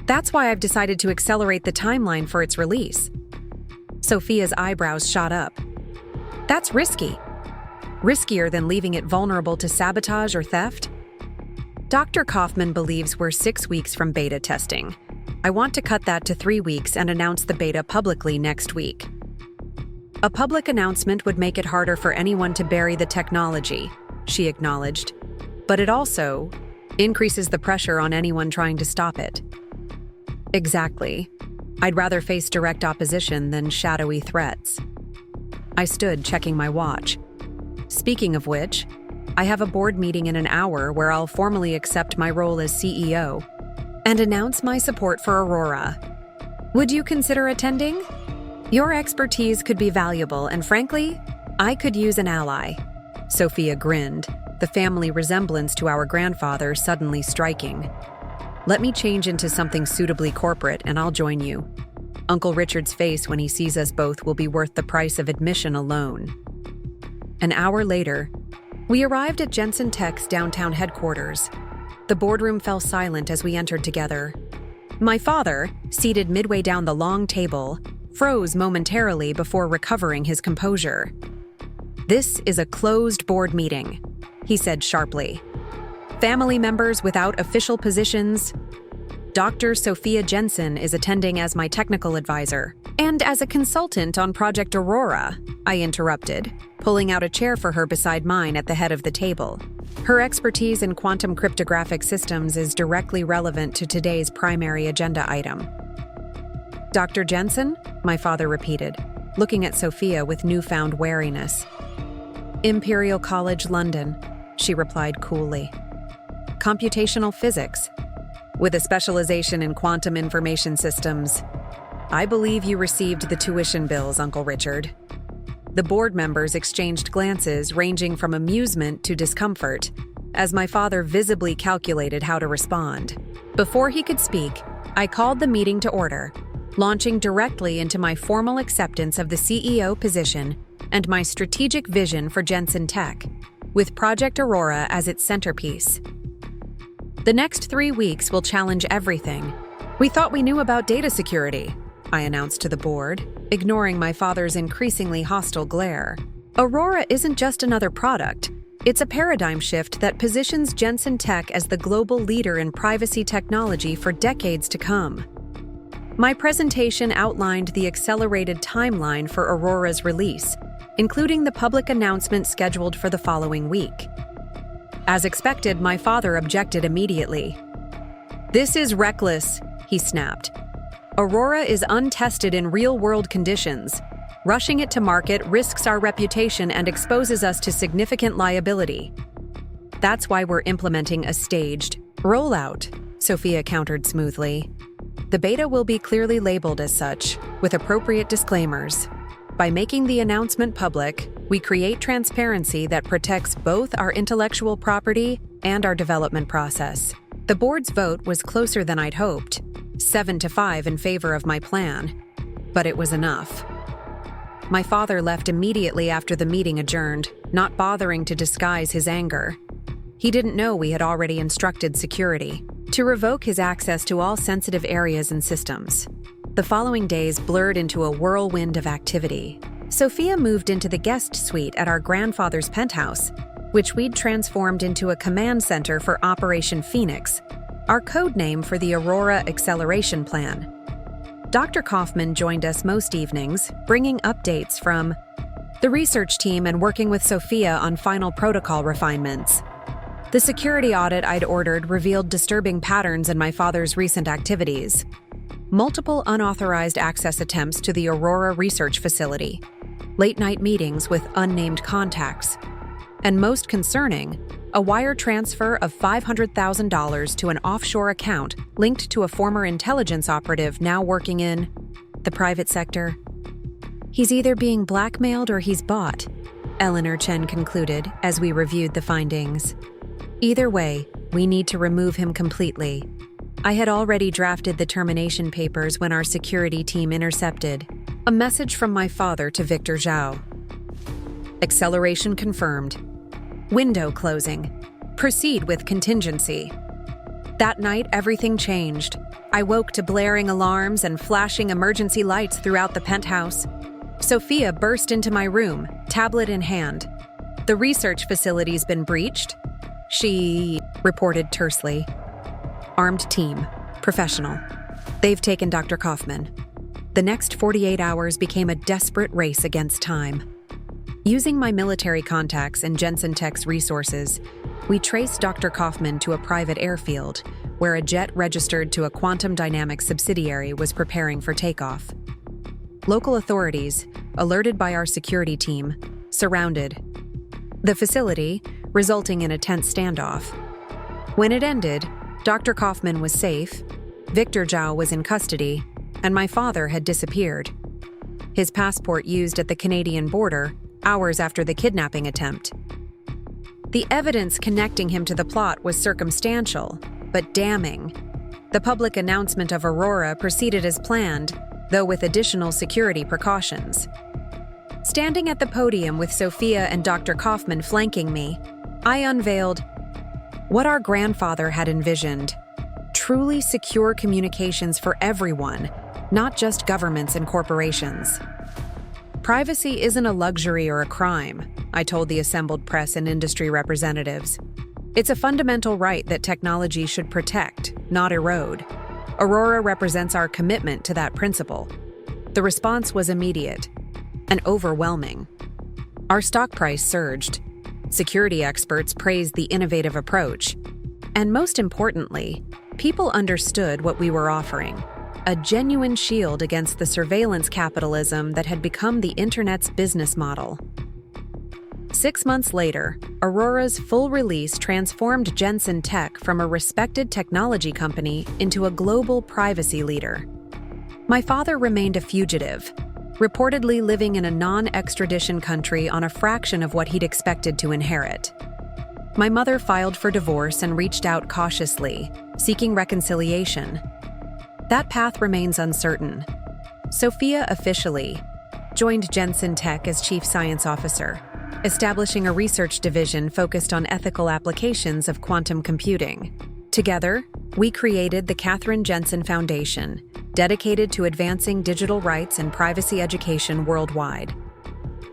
That's why I've decided to accelerate the timeline for its release. Sophia's eyebrows shot up. That's risky. Riskier than leaving it vulnerable to sabotage or theft? Dr. Kaufman believes we're 6 weeks from beta testing. I want to cut that to 3 weeks and announce the beta publicly next week. A public announcement would make it harder for anyone to bury the technology, she acknowledged, but it also increases the pressure on anyone trying to stop it. Exactly. I'd rather face direct opposition than shadowy threats. I stood, checking my watch. Speaking of which, I have a board meeting in an hour where I'll formally accept my role as CEO and announce my support for Aurora. Would you consider attending? Your expertise could be valuable, and frankly, I could use an ally. Sophia grinned, the family resemblance to our grandfather suddenly striking. Let me change into something suitably corporate and I'll join you. Uncle Richard's face when he sees us both will be worth the price of admission alone. An hour later, we arrived at Jensen Tech's downtown headquarters. The boardroom fell silent as we entered together. My father, seated midway down the long table, froze momentarily before recovering his composure. This is a closed board meeting, he said sharply. Family members without official positions. Dr. Sophia Jensen is attending as my technical advisor and as a consultant on Project Aurora, I interrupted, pulling out a chair for her beside mine at the head of the table. Her expertise in quantum cryptographic systems is directly relevant to today's primary agenda item. Dr. Jensen? My father repeated, looking at Sophia with newfound wariness. Imperial College London, she replied coolly. Computational physics, with a specialization in quantum information systems. I believe you received the tuition bills, Uncle Richard. The board members exchanged glances ranging from amusement to discomfort, as my father visibly calculated how to respond. Before he could speak, I called the meeting to order, launching directly into my formal acceptance of the CEO position and my strategic vision for Jensen Tech, with Project Aurora as its centerpiece. The next 3 weeks will challenge everything. We thought we knew about data security, I announced to the board, ignoring my father's increasingly hostile glare. Aurora isn't just another product. It's a paradigm shift that positions Jensen Tech as the global leader in privacy technology for decades to come. My presentation outlined the accelerated timeline for Aurora's release, including the public announcement scheduled for the following week. As expected, my father objected immediately. This is reckless, he snapped. Aurora is untested in real-world conditions. Rushing it to market risks our reputation and exposes us to significant liability. That's why we're implementing a staged rollout, Sophia countered smoothly. The beta will be clearly labeled as such, with appropriate disclaimers. By making the announcement public, we create transparency that protects both our intellectual property and our development process. The board's vote was closer than I'd hoped, 7-5 in favor of my plan, but it was enough. My father left immediately after the meeting adjourned, not bothering to disguise his anger. He didn't know we had already instructed security to revoke his access to all sensitive areas and systems. The following days blurred into a whirlwind of activity. Sophia moved into the guest suite at our grandfather's penthouse, which we'd transformed into a command center for Operation Phoenix, our code name for the Aurora Acceleration Plan. Dr. Kaufman joined us most evenings, bringing updates from the research team and working with Sophia on final protocol refinements. The security audit I'd ordered revealed disturbing patterns in my father's recent activities. Multiple unauthorized access attempts to the Aurora Research Facility, late-night meetings with unnamed contacts, and most concerning, a wire transfer of $500,000 to an offshore account linked to a former intelligence operative now working in the private sector. He's either being blackmailed or he's bought, Eleanor Chen concluded as we reviewed the findings. Either way, we need to remove him completely. I had already drafted the termination papers when our security team intercepted a message from my father to Victor Zhao. Acceleration confirmed. Window closing. Proceed with contingency. That night, everything changed. I woke to blaring alarms and flashing emergency lights throughout the penthouse. Sophia burst into my room, tablet in hand. The research facility's been breached, she reported tersely. Armed team. Professional. They've taken Dr. Kaufman. The next 48 hours became a desperate race against time. Using my military contacts and Jensen Tech's resources, we traced Dr. Kaufman to a private airfield where a jet registered to a quantum dynamics subsidiary was preparing for takeoff. Local authorities, alerted by our security team, surrounded the facility, resulting in a tense standoff. When it ended, Dr. Kaufman was safe, Victor Zhao was in custody, and my father had disappeared. His passport used at the Canadian border hours after the kidnapping attempt. The evidence connecting him to the plot was circumstantial, but damning. The public announcement of Aurora proceeded as planned, though with additional security precautions. Standing at the podium with Sophia and Dr. Kaufman flanking me, I unveiled what our grandfather had envisioned: truly secure communications for everyone, not just governments and corporations. Privacy isn't a luxury or a crime, I told the assembled press and industry representatives. It's a fundamental right that technology should protect, not erode. Aurora represents our commitment to that principle. The response was immediate and overwhelming. Our stock price surged. Security experts praised the innovative approach. And most importantly, people understood what we were offering: a genuine shield against the surveillance capitalism that had become the internet's business model. 6 months later, Aurora's full release transformed Jensen Tech from a respected technology company into a global privacy leader. My father remained a fugitive, reportedly living in a non-extradition country on a fraction of what he'd expected to inherit. My mother filed for divorce and reached out cautiously, seeking reconciliation. That path remains uncertain. Sophia officially joined Jensen Tech as Chief Science Officer, establishing a research division focused on ethical applications of quantum computing. Together, we created the Katherine Jensen Foundation, dedicated to advancing digital rights and privacy education worldwide.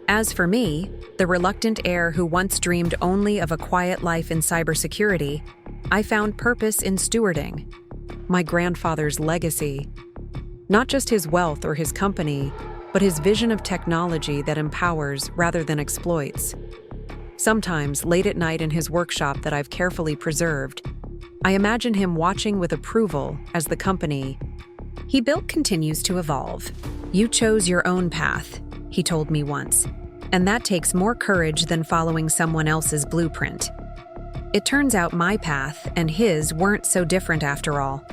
As for me, the reluctant heir who once dreamed only of a quiet life in cybersecurity, I found purpose in stewarding my grandfather's legacy. Not just his wealth or his company, but his vision of technology that empowers rather than exploits. Sometimes, late at night in his workshop that I've carefully preserved, I imagine him watching with approval as the company he built continues to evolve. You chose your own path, he told me once, and that takes more courage than following someone else's blueprint. It turns out my path and his weren't so different after all.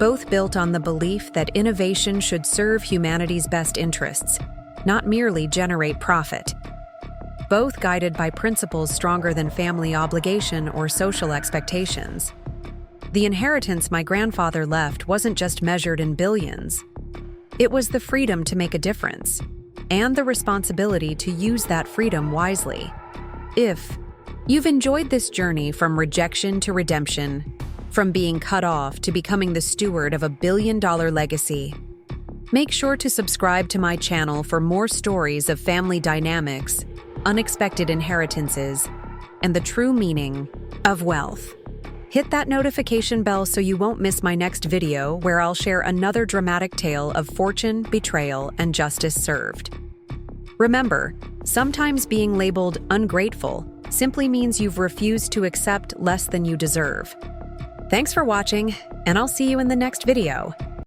Both built on the belief that innovation should serve humanity's best interests, not merely generate profit. Both guided by principles stronger than family obligation or social expectations. The inheritance my grandfather left wasn't just measured in billions. It was the freedom to make a difference, and the responsibility to use that freedom wisely. If you've enjoyed this journey from rejection to redemption, from being cut off to becoming the steward of a billion-dollar legacy, make sure to subscribe to my channel for more stories of family dynamics, unexpected inheritances, and the true meaning of wealth. Hit that notification bell so you won't miss my next video where I'll share another dramatic tale of fortune, betrayal, and justice served. Remember, sometimes being labeled ungrateful simply means you've refused to accept less than you deserve. Thanks for watching, and I'll see you in the next video.